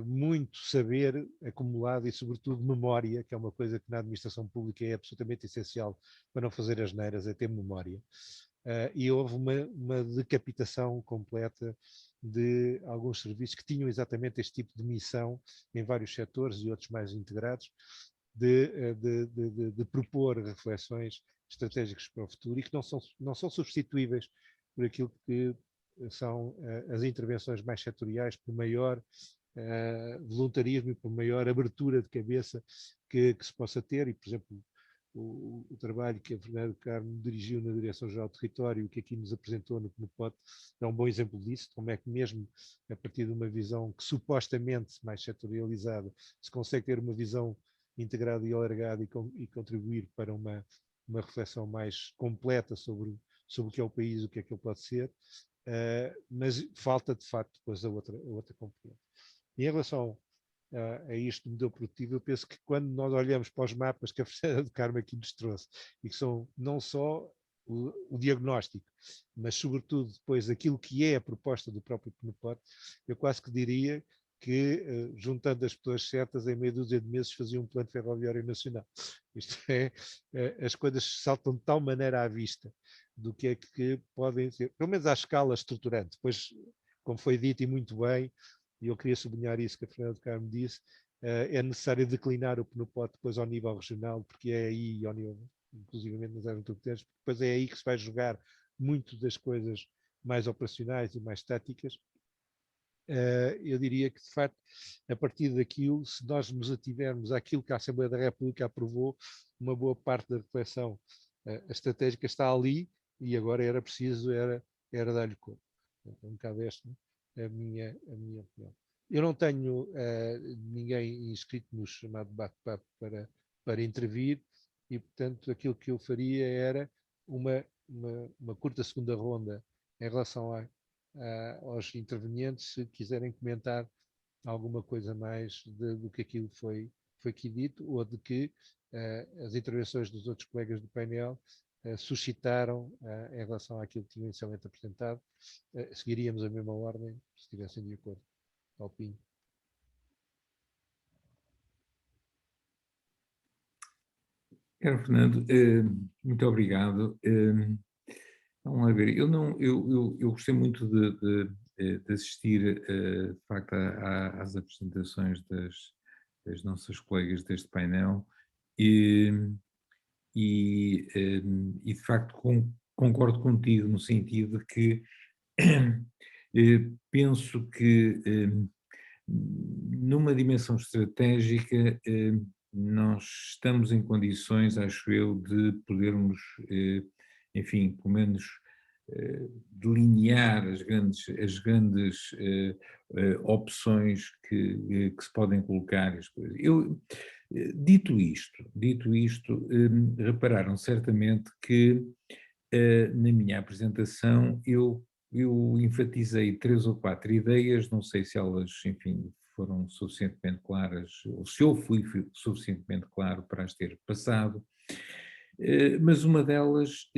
muito saber acumulado e, sobretudo, memória, que é uma coisa que na administração pública é absolutamente essencial para não fazer asneiras, é ter memória. E houve uma decapitação completa de alguns serviços que tinham exatamente este tipo de missão em vários setores e outros mais integrados, de propor reflexões estratégicas para o futuro e que não são substituíveis por aquilo que são as intervenções mais setoriais, por maior voluntarismo e por maior abertura de cabeça que se possa ter. E, por exemplo, o trabalho que a Fernanda Carmo dirigiu na Direção-Geral do Território, que aqui nos apresentou no PNUPOT, é um bom exemplo disso, como é que mesmo a partir de uma visão que supostamente mais setorializada, se consegue ter uma visão integrada e alargada e contribuir para uma reflexão mais completa sobre o que é o país, o que é que ele pode ser, mas falta de facto depois a outra componente. E em relação a isto do modelo produtivo, eu penso que quando nós olhamos para os mapas que a Fernanda do Carmo aqui nos trouxe, e que são não só o diagnóstico, mas sobretudo depois aquilo que é a proposta do próprio PNUPOT, eu quase que diria que, juntando as pessoas certas, em meia dúzia de meses faziam um plano ferroviário nacional. Isto é, as coisas saltam de tal maneira à vista do que é que podem ser, pelo menos à escala estruturante. Depois, como foi dito e muito bem, e eu queria sublinhar isso que a Fernanda do Carmo disse, é necessário declinar o PNUPOT depois ao nível regional, porque é aí, ao nível, inclusivamente nas áreas metropolitanas, depois é aí que se vai jogar muito das coisas mais operacionais e mais táticas. Eu diria que, de facto, a partir daquilo, se nós nos ativermos àquilo que a Assembleia da República aprovou, uma boa parte da reflexão estratégica está ali, e agora era preciso era dar-lhe corpo. É um bocado esta a minha opinião. Eu não tenho ninguém inscrito no chamado bate-papo para intervir, e, portanto, aquilo que eu faria era uma curta segunda ronda em relação aos intervenientes, se quiserem comentar alguma coisa mais do que aquilo foi aqui dito, ou de que as intervenções dos outros colegas do painel suscitaram em relação àquilo que tinham inicialmente apresentado. Seguiríamos a mesma ordem, se estivessem de acordo. Alpinho. Caro Fernando, muito obrigado. Vamos lá ver, eu gostei muito de assistir, de facto, às apresentações das nossas colegas deste painel e de facto concordo contigo no sentido de que penso que numa dimensão estratégica nós estamos em condições, acho eu, de podermos, enfim, pelo menos delinear as grandes opções que se podem colocar. Dito isto, repararam certamente que na minha apresentação eu enfatizei 3 ou 4 ideias, não sei se elas, enfim, foram suficientemente claras, ou se eu fui suficientemente claro para as ter passado, mas uma delas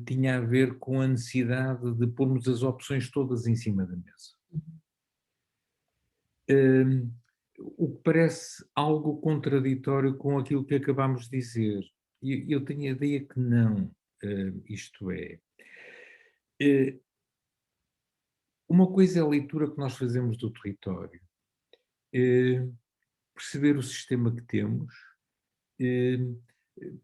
tinha a ver com a necessidade de pormos as opções todas em cima da mesa. O que parece algo contraditório com aquilo que acabámos de dizer. Eu tenho a ideia que não, isto é, uma coisa é a leitura que nós fazemos do território, perceber o sistema que temos,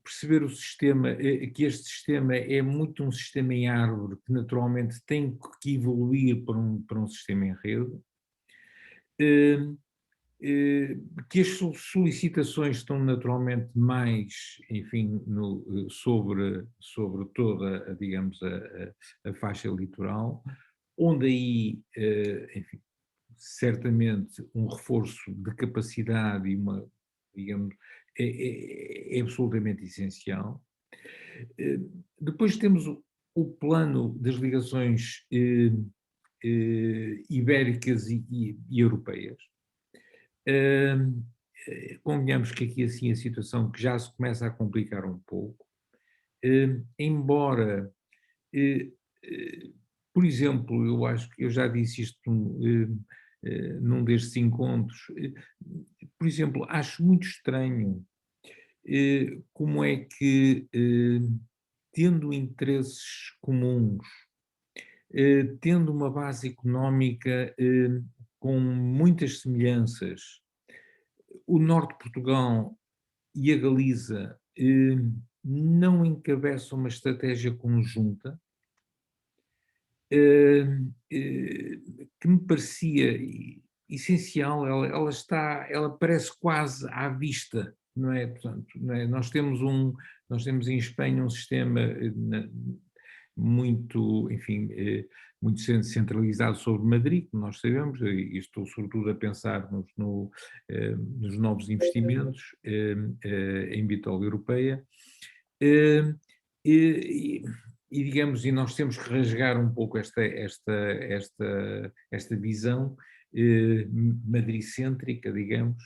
perceber o sistema, que este sistema é muito um sistema em árvore, que naturalmente tem que evoluir para um sistema em rede, que as solicitações estão naturalmente mais, enfim, sobre toda, digamos, a faixa litoral, onde aí, enfim, certamente um reforço de capacidade e uma, digamos, é absolutamente essencial. Depois temos o plano das ligações ibéricas e europeias. Convenhamos que aqui assim a situação que já se começa a complicar um pouco, embora, por exemplo, eu acho que eu já disse isto num destes encontros, por exemplo, acho muito estranho como é que, tendo interesses comuns, tendo uma base económica com muitas semelhanças, o norte de Portugal e a Galiza não encabeçam uma estratégia conjunta, que me parecia essencial. Ela parece quase à vista, não é? Portanto, não é? Nós temos em Espanha um sistema muito, enfim, muito centralizado sobre Madrid, como nós sabemos, e estou sobretudo a pensar nos novos investimentos em bitola europeia, e digamos, e nós temos que rasgar um pouco esta visão madricêntrica, digamos.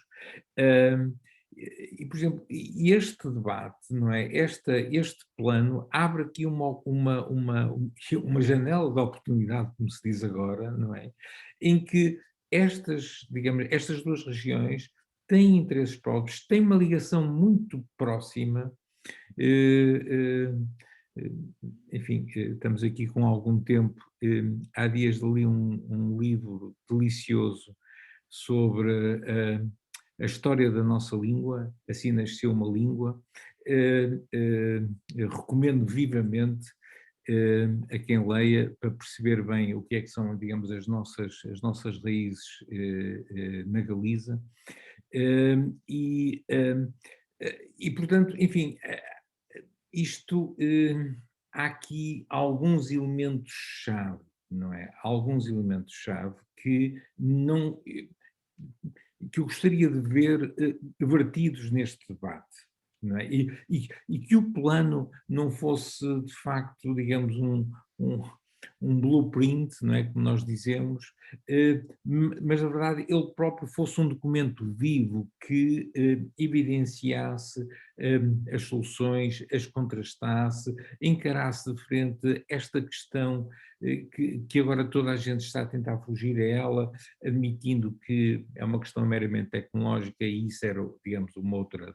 E, por exemplo, este debate, não é? Este plano abre aqui uma janela de oportunidade, como se diz agora, não é? Em que digamos, estas duas regiões têm interesses próprios, têm uma ligação muito próxima. Enfim, estamos aqui com algum tempo. Há dias li um livro delicioso sobre a história da nossa língua, Assim Nasceu uma Língua. Recomendo vivamente a quem leia, para perceber bem o que é que são, digamos, as nossas raízes na Galiza. E, portanto, enfim, há aqui alguns elementos-chave, não é? Alguns elementos-chave que eu gostaria de ver vertidos neste debate, não é? E que o plano não fosse, de facto, digamos, um blueprint, não é, como nós dizemos, mas, na verdade, ele próprio fosse um documento vivo que evidenciasse as soluções, as contrastasse, encarasse de frente esta questão que agora toda a gente está a tentar fugir a ela, admitindo que é uma questão meramente tecnológica, e isso era, digamos, uma outra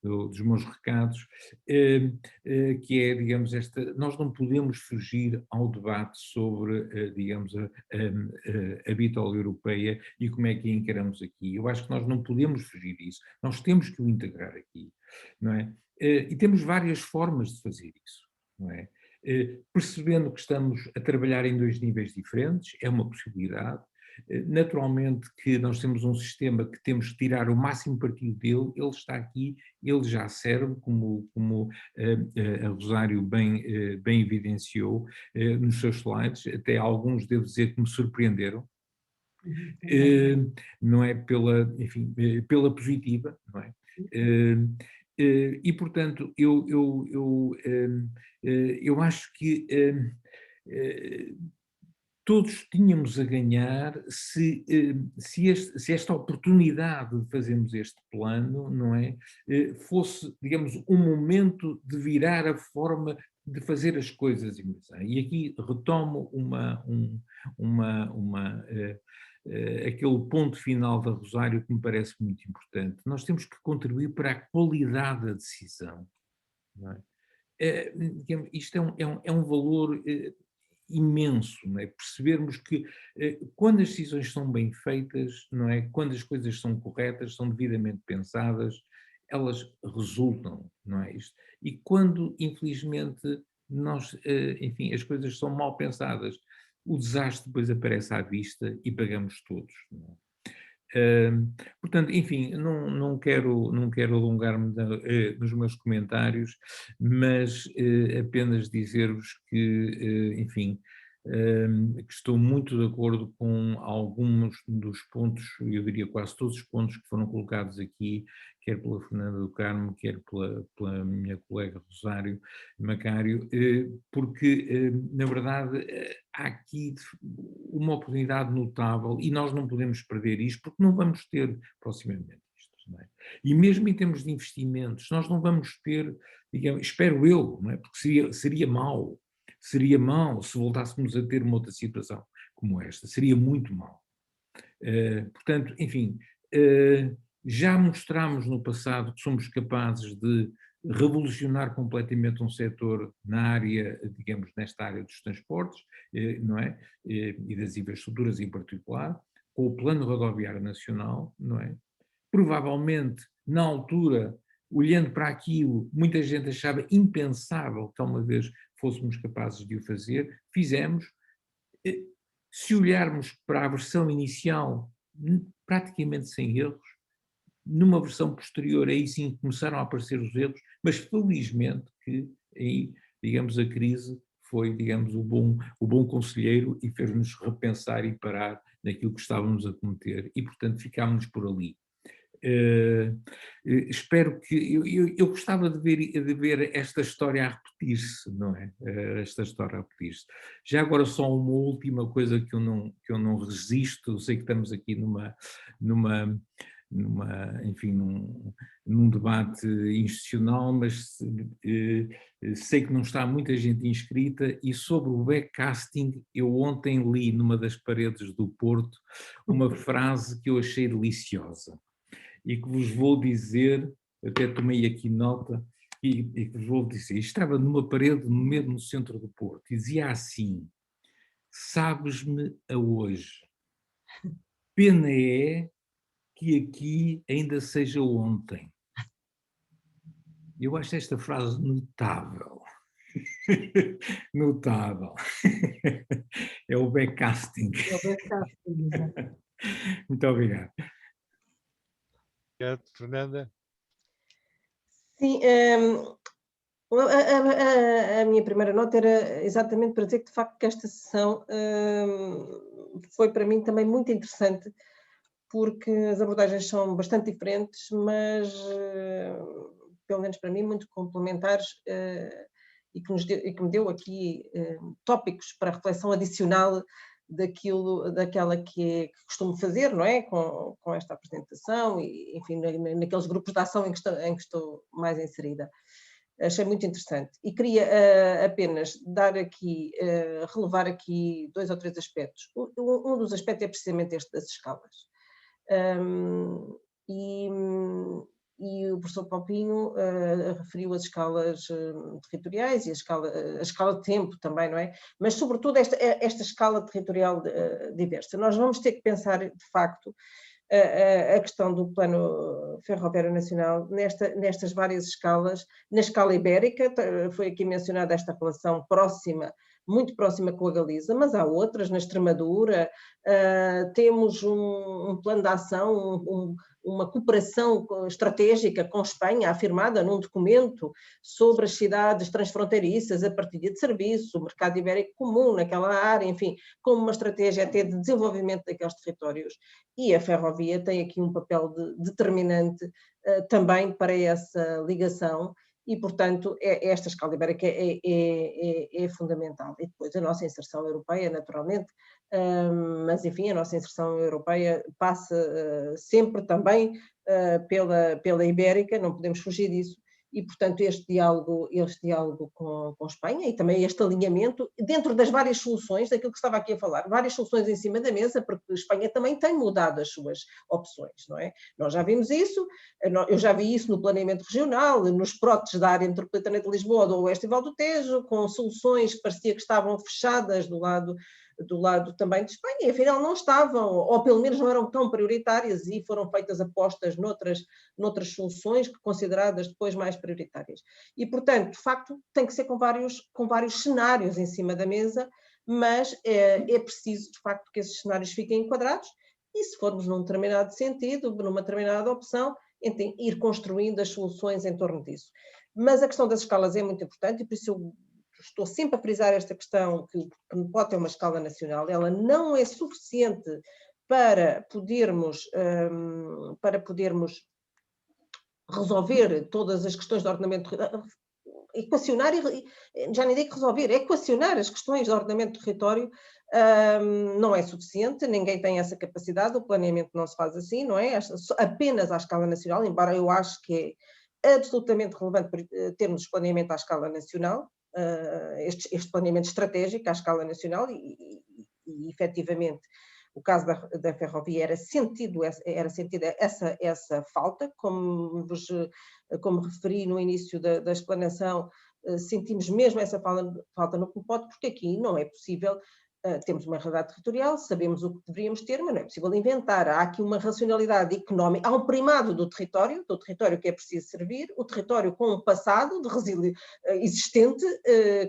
dos meus recados, que é, digamos, nós não podemos fugir ao debate sobre, digamos, a bitola europeia e como é que a encaramos aqui. Eu acho que nós não podemos fugir disso, nós temos que o integrar aqui, não é? E temos várias formas de fazer isso, não é? Percebendo que estamos a trabalhar em dois níveis diferentes, é uma possibilidade. Naturalmente que nós temos um sistema que temos que tirar o máximo partido dele, ele está aqui, ele já serve, como a Rosário bem evidenciou nos seus slides, até alguns, devo dizer, que me surpreenderam, não é? Enfim, pela positiva, não é? E, portanto, eu acho que todos tínhamos a ganhar se esta oportunidade de fazermos este plano, não é, fosse, digamos, um momento de virar a forma de fazer as coisas. E aqui retomo aquele ponto final da Rosário que me parece muito importante. Nós temos que contribuir para a qualidade da decisão, não é? Isto é um valor imenso, não é? Percebermos que quando as decisões são bem feitas, não é? Quando as coisas são corretas, são devidamente pensadas, elas resultam, não é isto? E quando, infelizmente, enfim, as coisas são mal pensadas, o desastre depois aparece à vista e pagamos todos, não é? Portanto, enfim, não quero alongar-me nos meus comentários, mas apenas dizer-vos que, enfim, que estou muito de acordo com alguns dos pontos, eu diria quase todos os pontos que foram colocados aqui, quer pela Fernanda do Carmo, quer pela minha colega Rosário Macário, porque, na verdade, há aqui uma oportunidade notável e nós não podemos perder isto, porque não vamos ter proximamente isto, não é? E mesmo em termos de investimentos, nós não vamos ter, digamos, espero eu, não é? Porque seria mau se voltássemos a ter uma outra situação como esta, seria muito mau. Portanto, enfim, já mostramos no passado que somos capazes de revolucionar completamente um setor na área, digamos, nesta área dos transportes, não é? E das infraestruturas em particular, com o Plano Rodoviário Nacional, não é? Provavelmente, na altura, olhando para aquilo, muita gente achava impensável que uma vez fôssemos capazes de o fazer, fizemos. Se olharmos para a versão inicial, praticamente sem erros, numa versão posterior, aí sim começaram a aparecer os erros, mas felizmente que aí, digamos, a crise foi, digamos, o bom conselheiro e fez-nos repensar e parar naquilo que estávamos a cometer e, portanto, ficámos por ali. Espero que... Eu gostava de ver esta história a repetir-se, não é? Esta história a repetir-se. Já agora só uma última coisa que eu não resisto, eu sei que estamos aqui enfim, num debate institucional, mas sei que não está muita gente inscrita, e sobre o backcasting, eu ontem li numa das paredes do Porto uma frase que eu achei deliciosa e que vos vou dizer, até tomei aqui nota, e que vos vou dizer. Estava numa parede mesmo no centro do Porto e dizia assim: sabes-me a hoje, pena é que aqui ainda seja ontem. Eu acho esta frase notável. Notável. É o backcasting. É o backcasting, exato. Muito obrigado. Obrigado, Fernanda. Sim, a minha primeira nota era exatamente para dizer que, de facto, que esta sessão foi para mim também muito interessante, porque as abordagens são bastante diferentes, mas, pelo menos para mim, muito complementares, e que me deu aqui tópicos para reflexão adicional daquela que costumo fazer, não é? Com esta apresentação e, enfim, naqueles grupos de ação em que estou mais inserida. Achei muito interessante. E queria apenas dar aqui, relevar aqui 2 ou 3 aspectos. Um dos aspectos é precisamente este das escalas. E o professor Paupinho referiu as escalas territoriais e a escala de tempo também, não é? Mas, sobretudo, esta escala territorial diversa. Nós vamos ter que pensar, de facto, a questão do Plano Ferroviário Nacional nestas várias escalas. Na escala ibérica, foi aqui mencionada esta relação próxima, muito próxima com a Galiza, mas há outras, na Extremadura, temos um plano de ação, uma cooperação estratégica com Espanha, afirmada num documento sobre as cidades transfronteiriças, a partilha de serviço, o mercado ibérico comum naquela área, enfim, como uma estratégia até de desenvolvimento daqueles territórios. E a ferrovia tem aqui um papel determinante também para essa ligação, e, portanto, esta escala ibérica é fundamental. E depois a nossa inserção europeia, naturalmente, mas, enfim, a nossa inserção europeia passa sempre também pela ibérica, não podemos fugir disso. E, portanto, este diálogo com Espanha e também este alinhamento dentro das várias soluções, daquilo que estava aqui a falar, várias soluções em cima da mesa, porque a Espanha também tem mudado as suas opções, não é? Nós já vimos isso, eu já vi isso no planeamento regional, nos próteses da área metropolitana de Lisboa, do Oeste e Val do Tejo, com soluções que parecia que estavam fechadas do lado também de Espanha, e afinal não estavam, ou pelo menos não eram tão prioritárias, e foram feitas apostas noutras soluções consideradas depois mais prioritárias. E, portanto, de facto, tem que ser com vários cenários em cima da mesa, mas é preciso, de facto, que esses cenários fiquem enquadrados, e se formos num determinado sentido, numa determinada opção, então, ir construindo as soluções em torno disso. Mas a questão das escalas é muito importante, e por isso eu estou sempre a frisar esta questão que pode ter uma escala nacional. Ela não é suficiente para podermos resolver todas as questões de ordenamento, equacionar, já nem digo resolver, equacionar as questões de ordenamento do território. Não é suficiente, ninguém tem essa capacidade, o planeamento não se faz assim, não é? Apenas à escala nacional, embora eu acho que é absolutamente relevante termos planeamento à escala nacional, este planeamento estratégico à escala nacional, e efetivamente o caso da ferrovia era sentido essa falta, como referi no início da explanação, sentimos mesmo essa falta no Popoto, porque aqui não é possível. Temos uma realidade territorial, sabemos o que deveríamos ter, mas não é possível inventar. Há aqui uma racionalidade económica, há um primado do território que é preciso servir, o território com um passado de resílio existente,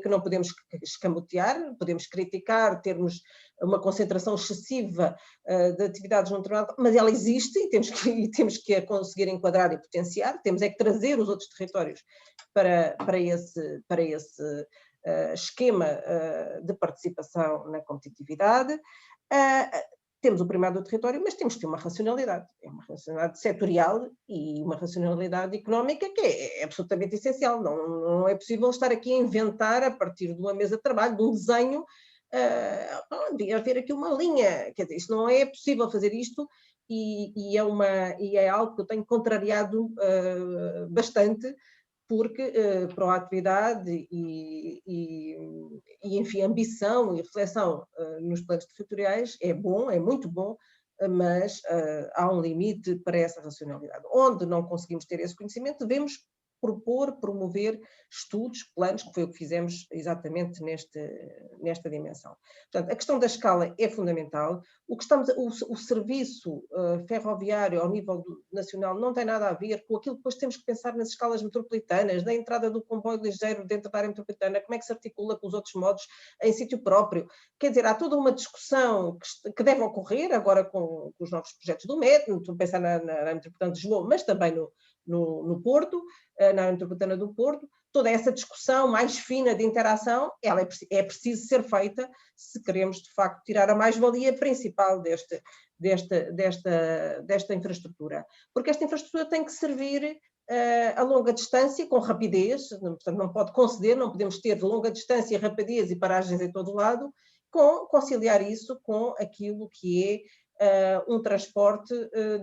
que não podemos escamotear, podemos criticar, termos uma concentração excessiva de atividades num determinado, mas ela existe e temos que a conseguir enquadrar e potenciar, temos é que trazer os outros territórios para esse esquema de participação na competitividade. temos o primado do território, mas temos que ter uma racionalidade. É uma racionalidade setorial e uma racionalidade económica que é absolutamente essencial. Não é possível estar aqui a inventar, a partir de uma mesa de trabalho, de um desenho, devia haver aqui uma linha. Quer dizer, isto não é possível fazer isto e é algo que eu tenho contrariado bastante, porque proatividade enfim, ambição e reflexão nos planos territoriais é bom, é muito bom, mas há um limite para essa racionalidade. Onde não conseguimos ter esse conhecimento, devemos propor, promover estudos, planos, que foi o que fizemos exatamente nesta dimensão. Portanto, a questão da escala é fundamental. O serviço ferroviário ao nível nacional não tem nada a ver com aquilo que depois temos que pensar nas escalas metropolitanas, na entrada do comboio ligeiro dentro da área metropolitana, como é que se articula com os outros modos em sítio próprio. Quer dizer, há toda uma discussão que deve ocorrer agora com os novos projetos do metro, estou a pensar na área metropolitana de Lisboa, mas também no Porto, na área metropolitana do Porto. Toda essa discussão mais fina de interação, ela é preciso ser feita se queremos, de facto, tirar a mais-valia principal desta infraestrutura. Porque esta infraestrutura tem que servir a longa distância, com rapidez, portanto não pode conceder, não podemos ter longa distância, rapidez e paragens em todo o lado, conciliar isso com aquilo que é um transporte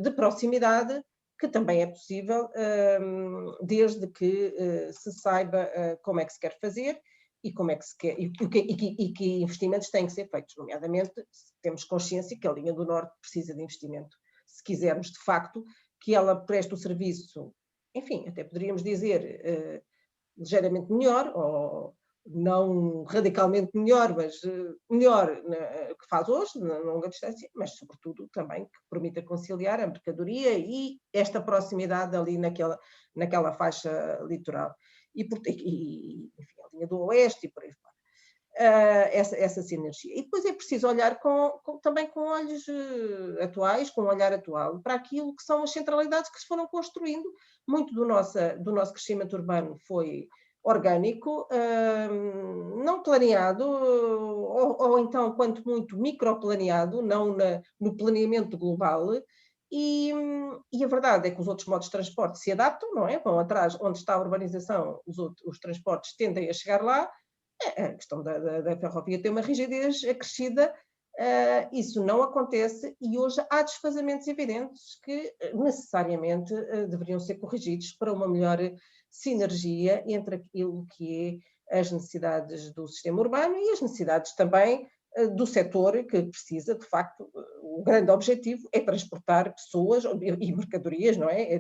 de proximidade, que também é possível, desde que se saiba como é que se quer fazer e como é que se quer, e que investimentos têm que ser feitos, nomeadamente temos consciência que a linha do Norte precisa de investimento, se quisermos de facto que ela preste o serviço, enfim, até poderíamos dizer ligeiramente melhor, ou não radicalmente melhor, mas melhor que faz hoje, na longa distância, mas sobretudo também que permita conciliar a mercadoria e esta proximidade ali naquela faixa litoral. Enfim, a linha do Oeste e por aí fora. Essa sinergia. E depois é preciso olhar também com olhos atuais, com um olhar atual, para aquilo que são as centralidades que se foram construindo. Muito do nosso crescimento urbano foi orgânico, não planeado, ou então, quanto muito, microplaneado, não no planeamento global, e a verdade é que os outros modos de transporte se adaptam, não é? Vão atrás, onde está a urbanização, os transportes tendem a chegar lá. A questão da ferrovia tem uma rigidez acrescida, isso não acontece e hoje há desfazamentos evidentes que necessariamente deveriam ser corrigidos para uma melhor sinergia entre aquilo que é as necessidades do sistema urbano e as necessidades também do setor que precisa, de facto, o grande objetivo é transportar pessoas e mercadorias, não é?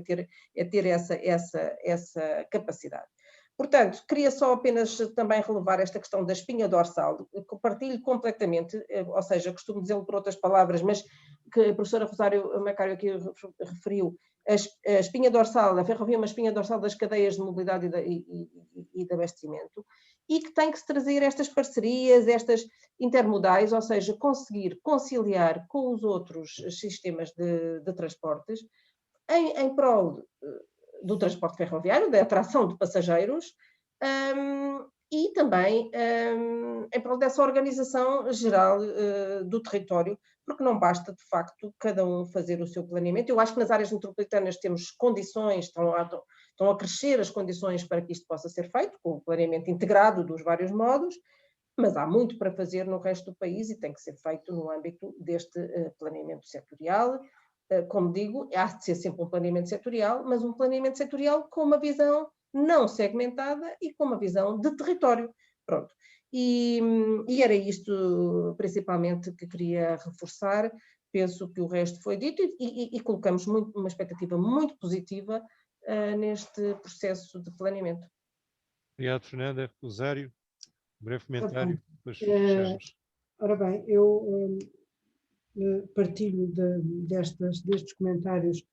É ter essa capacidade. Portanto, queria só apenas também relevar esta questão da espinha dorsal, compartilho completamente, ou seja, costumo dizê-lo por outras palavras, mas que a professora Rosário Macário aqui referiu, a espinha dorsal, a ferrovia é uma espinha dorsal das cadeias de mobilidade e de abastecimento, e que tem que se trazer estas parcerias, estas intermodais, ou seja, conseguir conciliar com os outros sistemas de transportes em prol do transporte ferroviário, da atração de passageiros, e também em prol dessa organização geral do território, porque não basta, de facto, cada um fazer o seu planeamento. Eu acho que nas áreas metropolitanas temos condições, estão a crescer as condições para que isto possa ser feito, com o planeamento integrado dos vários modos, mas há muito para fazer no resto do país e tem que ser feito no âmbito deste planeamento setorial. Como digo, há de ser sempre um planeamento setorial, mas um planeamento setorial com uma visão não segmentada e com uma visão de território. Pronto. E era isto principalmente que queria reforçar. Penso que o resto foi dito e colocamos uma expectativa muito positiva neste processo de planeamento. Obrigado, Fernanda. Rosário, um breve comentário, depois fechamos. Ora bem, eu partilho destes comentários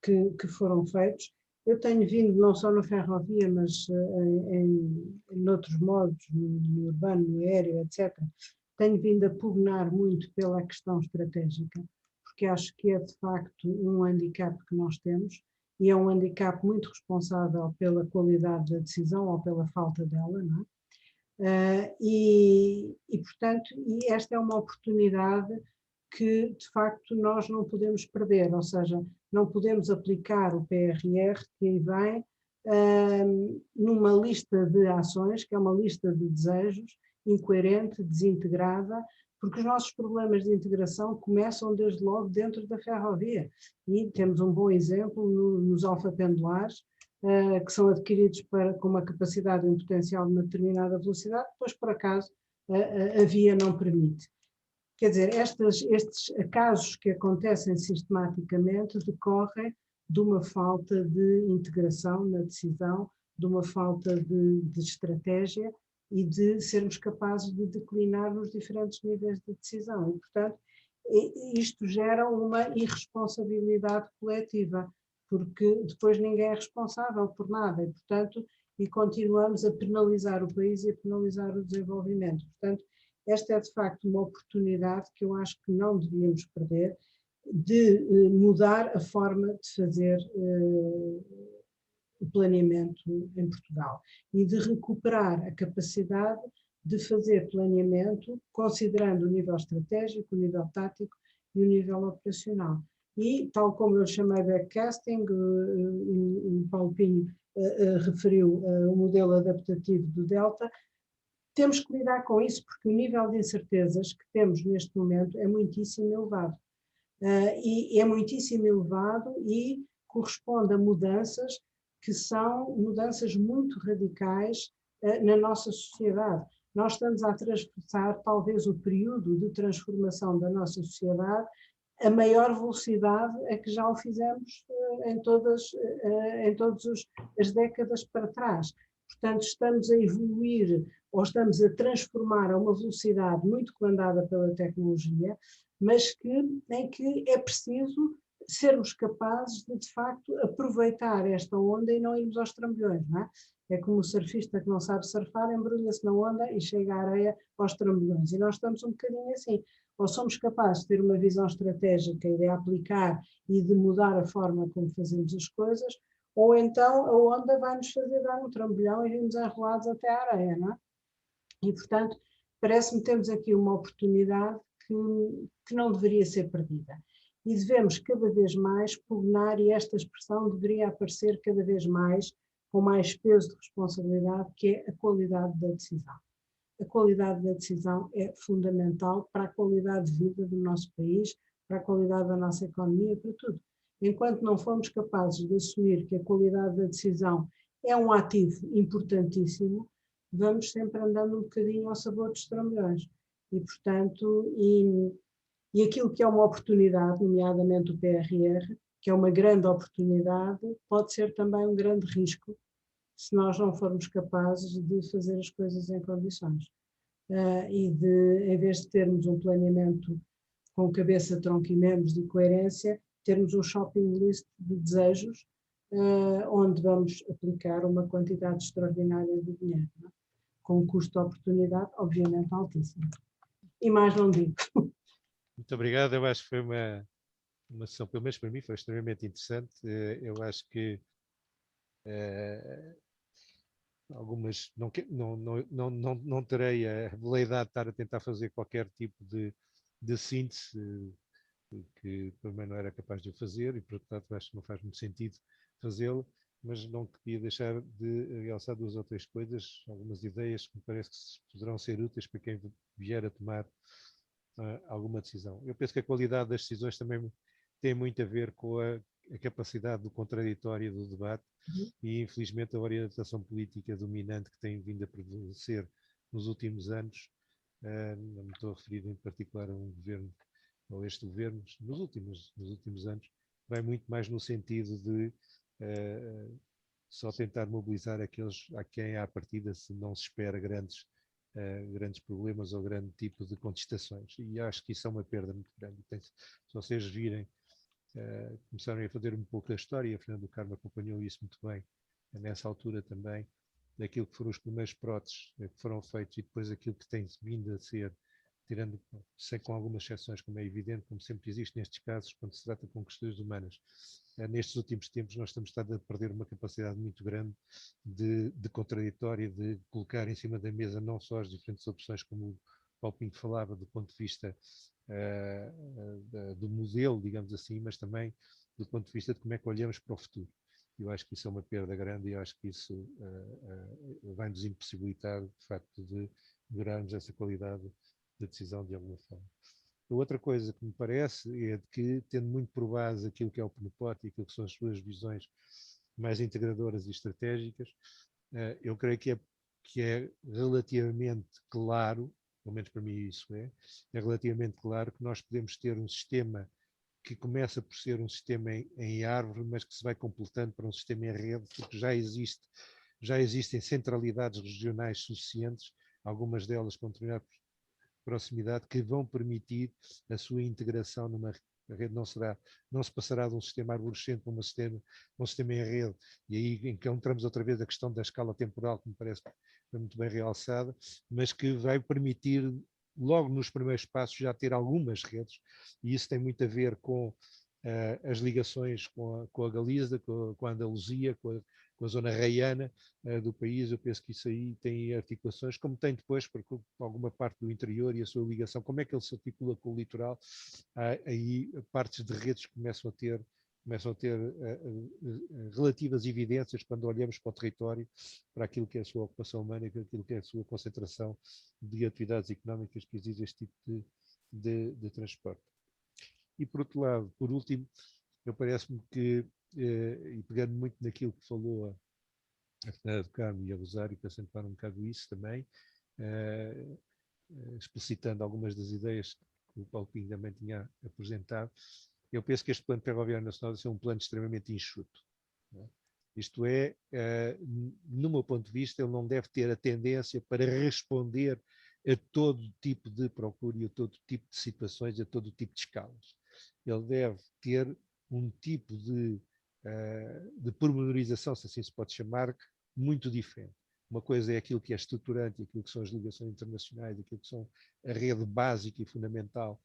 que foram feitos. Eu tenho vindo, não só na ferrovia, mas em outros modos, no urbano, no aéreo, etc., tenho vindo a pugnar muito pela questão estratégica, porque acho que é de facto um handicap que nós temos, e é um handicap muito responsável pela qualidade da decisão ou pela falta dela, não é? Portanto, esta é uma oportunidade que, de facto, nós não podemos perder, ou seja, não podemos aplicar o PRR que aí vem numa lista de ações, que é uma lista de desejos, incoerente, desintegrada, porque os nossos problemas de integração começam desde logo dentro da ferrovia. E temos um bom exemplo nos alfapendulares, que são adquiridos com uma capacidade e um potencial de uma determinada velocidade, depois, por acaso, a via não permite. Quer dizer, estes casos que acontecem sistematicamente decorrem de uma falta de integração na decisão, de uma falta de estratégia e de sermos capazes de declinar nos diferentes níveis de decisão. E, portanto, isto gera uma irresponsabilidade coletiva, porque depois ninguém é responsável por nada e, portanto, continuamos a penalizar o país e a penalizar o desenvolvimento. Portanto, esta é de facto uma oportunidade que eu acho que não devíamos perder, de mudar a forma de fazer o planeamento em Portugal e de recuperar a capacidade de fazer planeamento considerando o nível estratégico, o nível tático e o nível operacional. E, tal como eu chamei backcasting, o Paulo Pinho referiu o modelo adaptativo do Delta, temos que lidar com isso porque o nível de incertezas que temos neste momento é muitíssimo elevado. E é muitíssimo elevado e corresponde a mudanças que são mudanças muito radicais na nossa sociedade. Nós estamos a atravessar talvez o período de transformação da nossa sociedade a maior velocidade a que já o fizemos em todas as décadas para trás. Portanto, estamos a evoluir ou estamos a transformar a uma velocidade muito comandada pela tecnologia, mas em que é preciso sermos capazes de facto, aproveitar esta onda e não irmos aos trambolhões, não é? É como o surfista que não sabe surfar, embrulha-se na onda e chega à areia aos trambolhões. E nós estamos um bocadinho assim. Ou somos capazes de ter uma visão estratégica e de aplicar e de mudar a forma como fazemos as coisas, ou então a onda vai nos fazer dar um trambolhão e vimos enrolados até à areia, não é? E, portanto, parece-me que temos aqui uma oportunidade que não deveria ser perdida. E devemos cada vez mais pugnar, e esta expressão deveria aparecer cada vez mais, com mais peso de responsabilidade, que é a qualidade da decisão. A qualidade da decisão é fundamental para a qualidade de vida do nosso país, para a qualidade da nossa economia, para tudo. Enquanto não formos capazes de assumir que a qualidade da decisão é um ativo importantíssimo, vamos sempre andando um bocadinho ao sabor dos trambolhões. E, portanto, e aquilo que é uma oportunidade, nomeadamente o PRR, que é uma grande oportunidade, pode ser também um grande risco se nós não formos capazes de fazer as coisas em condições. E em vez de termos um planeamento com cabeça, tronco e membros de coerência, termos um shopping list de desejos, onde vamos aplicar uma quantidade extraordinária de dinheiro, não é? Com um custo de oportunidade, obviamente, altíssimo. E mais não digo. Muito obrigado, eu acho que foi uma sessão, pelo menos para mim, foi extremamente interessante. Eu acho que algumas, não terei a veleidade de estar a tentar fazer qualquer tipo de síntese, que também não era capaz de o fazer, e portanto acho que não faz muito sentido fazê-lo, mas não queria deixar de realçar duas ou três coisas, algumas ideias que me parece que poderão ser úteis para quem vier a tomar alguma decisão. Eu penso que a qualidade das decisões também tem muito a ver com a capacidade do contraditório do debate e, infelizmente, a orientação política dominante que tem vindo a prevalecer nos últimos anos, não me estou a referir em particular a um governo, ou este governo, nos últimos anos, vai muito mais no sentido de só tentar mobilizar aqueles a quem, à partida, não se espera grandes problemas ou grande tipo de contestações. E acho que isso é uma perda muito grande. Se vocês virem, começaram a fazer um pouco a história, a Fernando Carmo acompanhou isso muito bem, nessa altura também, daquilo que foram os primeiros próteses que foram feitos e depois aquilo que tem vindo a ser, tirando, com algumas exceções, como é evidente, como sempre existe nestes casos, quando se trata com questões humanas. Nestes últimos tempos nós estamos a perder uma capacidade muito grande de contraditório, de colocar em cima da mesa não só as diferentes opções, como o Paulo Pinto falava, do ponto de vista do modelo, digamos assim, mas também do ponto de vista de como é que olhamos para o futuro. Eu acho que isso é uma perda grande e eu acho que isso vai nos impossibilitar, de facto, de melhorarmos essa qualidade de decisão de alguma forma. A outra coisa que me parece é de que, tendo muito por base aquilo que é o PNUPOT e aquilo que são as suas visões mais integradoras e estratégicas, eu creio que é relativamente claro, pelo menos para mim isso é relativamente claro que nós podemos ter um sistema que começa por ser um sistema em árvore, mas que se vai completando para um sistema em rede, porque já existem centralidades regionais suficientes, algumas delas com determinada proximidade, que vão permitir a sua integração numa rede. Não se passará de um sistema arborescente para um sistema em rede, e aí encontramos outra vez a questão da escala temporal, que me parece que foi muito bem realçada, mas que vai permitir logo nos primeiros passos já ter algumas redes, e isso tem muito a ver com as ligações com a Galiza, com a Andaluzia, com a zona raiana do país. Eu penso que isso aí tem articulações, como tem depois, porque alguma parte do interior e a sua ligação, como é que ele se articula com o litoral, aí partes de redes começam a ter relativas evidências quando olhamos para o território, para aquilo que é a sua ocupação humana e aquilo que é a sua concentração de atividades económicas que exige este tipo de transporte. E por outro lado, por último, eu parece-me que, e pegando muito naquilo que falou a Fernanda do Carmo e a Rosário, que acentuaram um bocado isso também, explicitando algumas das ideias que o Paulo Pinho também tinha apresentado, eu penso que este plano ferroviário nacional deve ser um plano extremamente enxuto. Né? Isto é, no meu ponto de vista, ele não deve ter a tendência para responder a todo tipo de procura e a todo tipo de situações, a todo tipo de escalas. Ele deve ter um tipo de pormenorização, se assim se pode chamar, muito diferente. Uma coisa é aquilo que é estruturante, aquilo que são as ligações internacionais, aquilo que são a rede básica e fundamental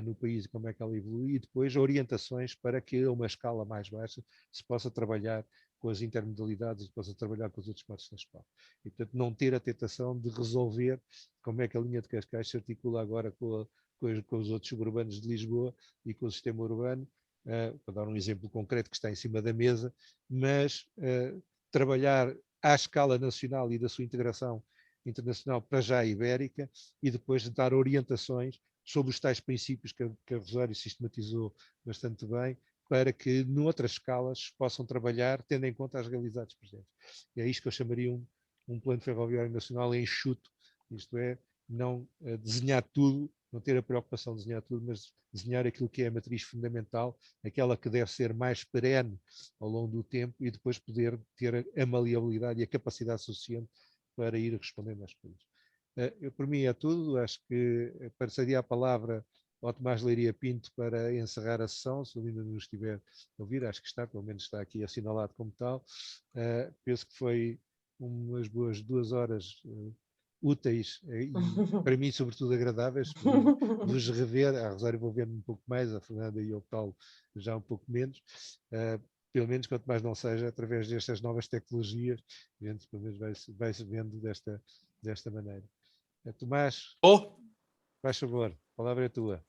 no país e como é que ela evolui, e depois orientações para que a uma escala mais baixa se possa trabalhar com as intermodalidades e se possa trabalhar com os outros modos de transporte. E, portanto, não ter a tentação de resolver como é que a linha de Cascais se articula agora com os outros suburbanos de Lisboa e com o sistema urbano, para dar um exemplo concreto que está em cima da mesa, mas trabalhar à escala nacional e da sua integração internacional para já ibérica, e depois dar orientações sobre os tais princípios que a Rosário sistematizou bastante bem, para que, noutras escalas, possam trabalhar tendo em conta as realidades presentes. E é isto que eu chamaria um plano ferroviário nacional enxuto, isto é, não desenhar tudo, não ter a preocupação de desenhar tudo, mas desenhar aquilo que é a matriz fundamental, aquela que deve ser mais perene ao longo do tempo, e depois poder ter a maleabilidade e a capacidade suficiente para ir respondendo às coisas. Por mim é tudo. Acho que passaria a palavra ao Tomás Leiria Pinto para encerrar a sessão, se ele ainda não estiver a ouvir. Acho que está, pelo menos está aqui assinalado como tal. Penso que foi umas boas 2 horas úteis e, para mim, sobretudo agradáveis, vos rever. A Rosário vou vendo um pouco mais, a Fernanda e o Paulo já um pouco menos. Pelo menos, quanto mais não seja, através destas novas tecnologias, a gente pelo menos vai-se vendo desta maneira. Tomás, faz favor, a palavra é tua.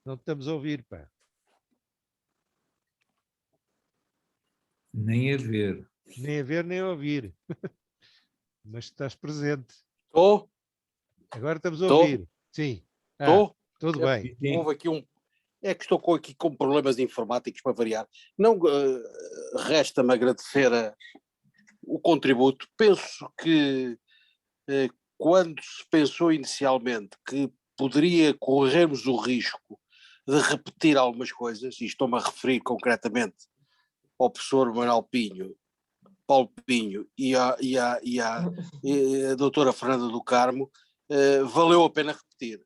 Não te estamos a ouvir, pá. Nem a ver. Nem a ver, nem a ouvir. Mas estás presente. Estou? Agora estamos a ouvir. Sim. Estou? Tudo bem. Houve aqui É que estou aqui com problemas informáticos para variar. Não resta-me agradecer o contributo. Penso que quando se pensou inicialmente que corrermos o risco de repetir algumas coisas, e estou-me a referir concretamente ao professor Manuel Pinho, Paulo Pinho e a doutora Fernanda do Carmo, valeu a pena repetir.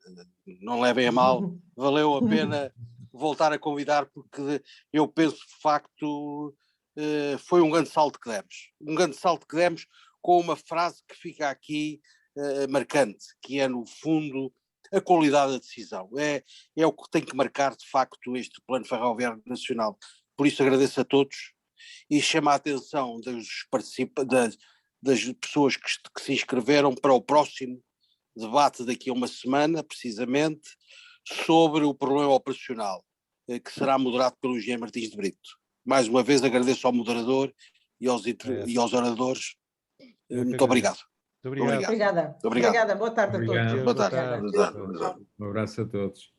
Não levem a mal, valeu a pena voltar a convidar, porque eu penso de facto foi um grande salto que demos. Um grande salto que demos com uma frase que fica aqui marcante, que é no fundo a qualidade da decisão. É o que tem que marcar, de facto, este Plano Ferroviário Nacional. Por isso agradeço a todos e chamo a atenção das pessoas que se inscreveram para o próximo debate daqui a uma semana, precisamente, sobre o problema operacional, que será moderado pelo Engenheiro Martins de Brito. Mais uma vez agradeço ao moderador e aos oradores. Muito obrigado. Muito obrigado. Obrigada. Obrigado. Obrigada. Boa tarde a todos. Obrigado. Boa tarde. Um abraço a todos.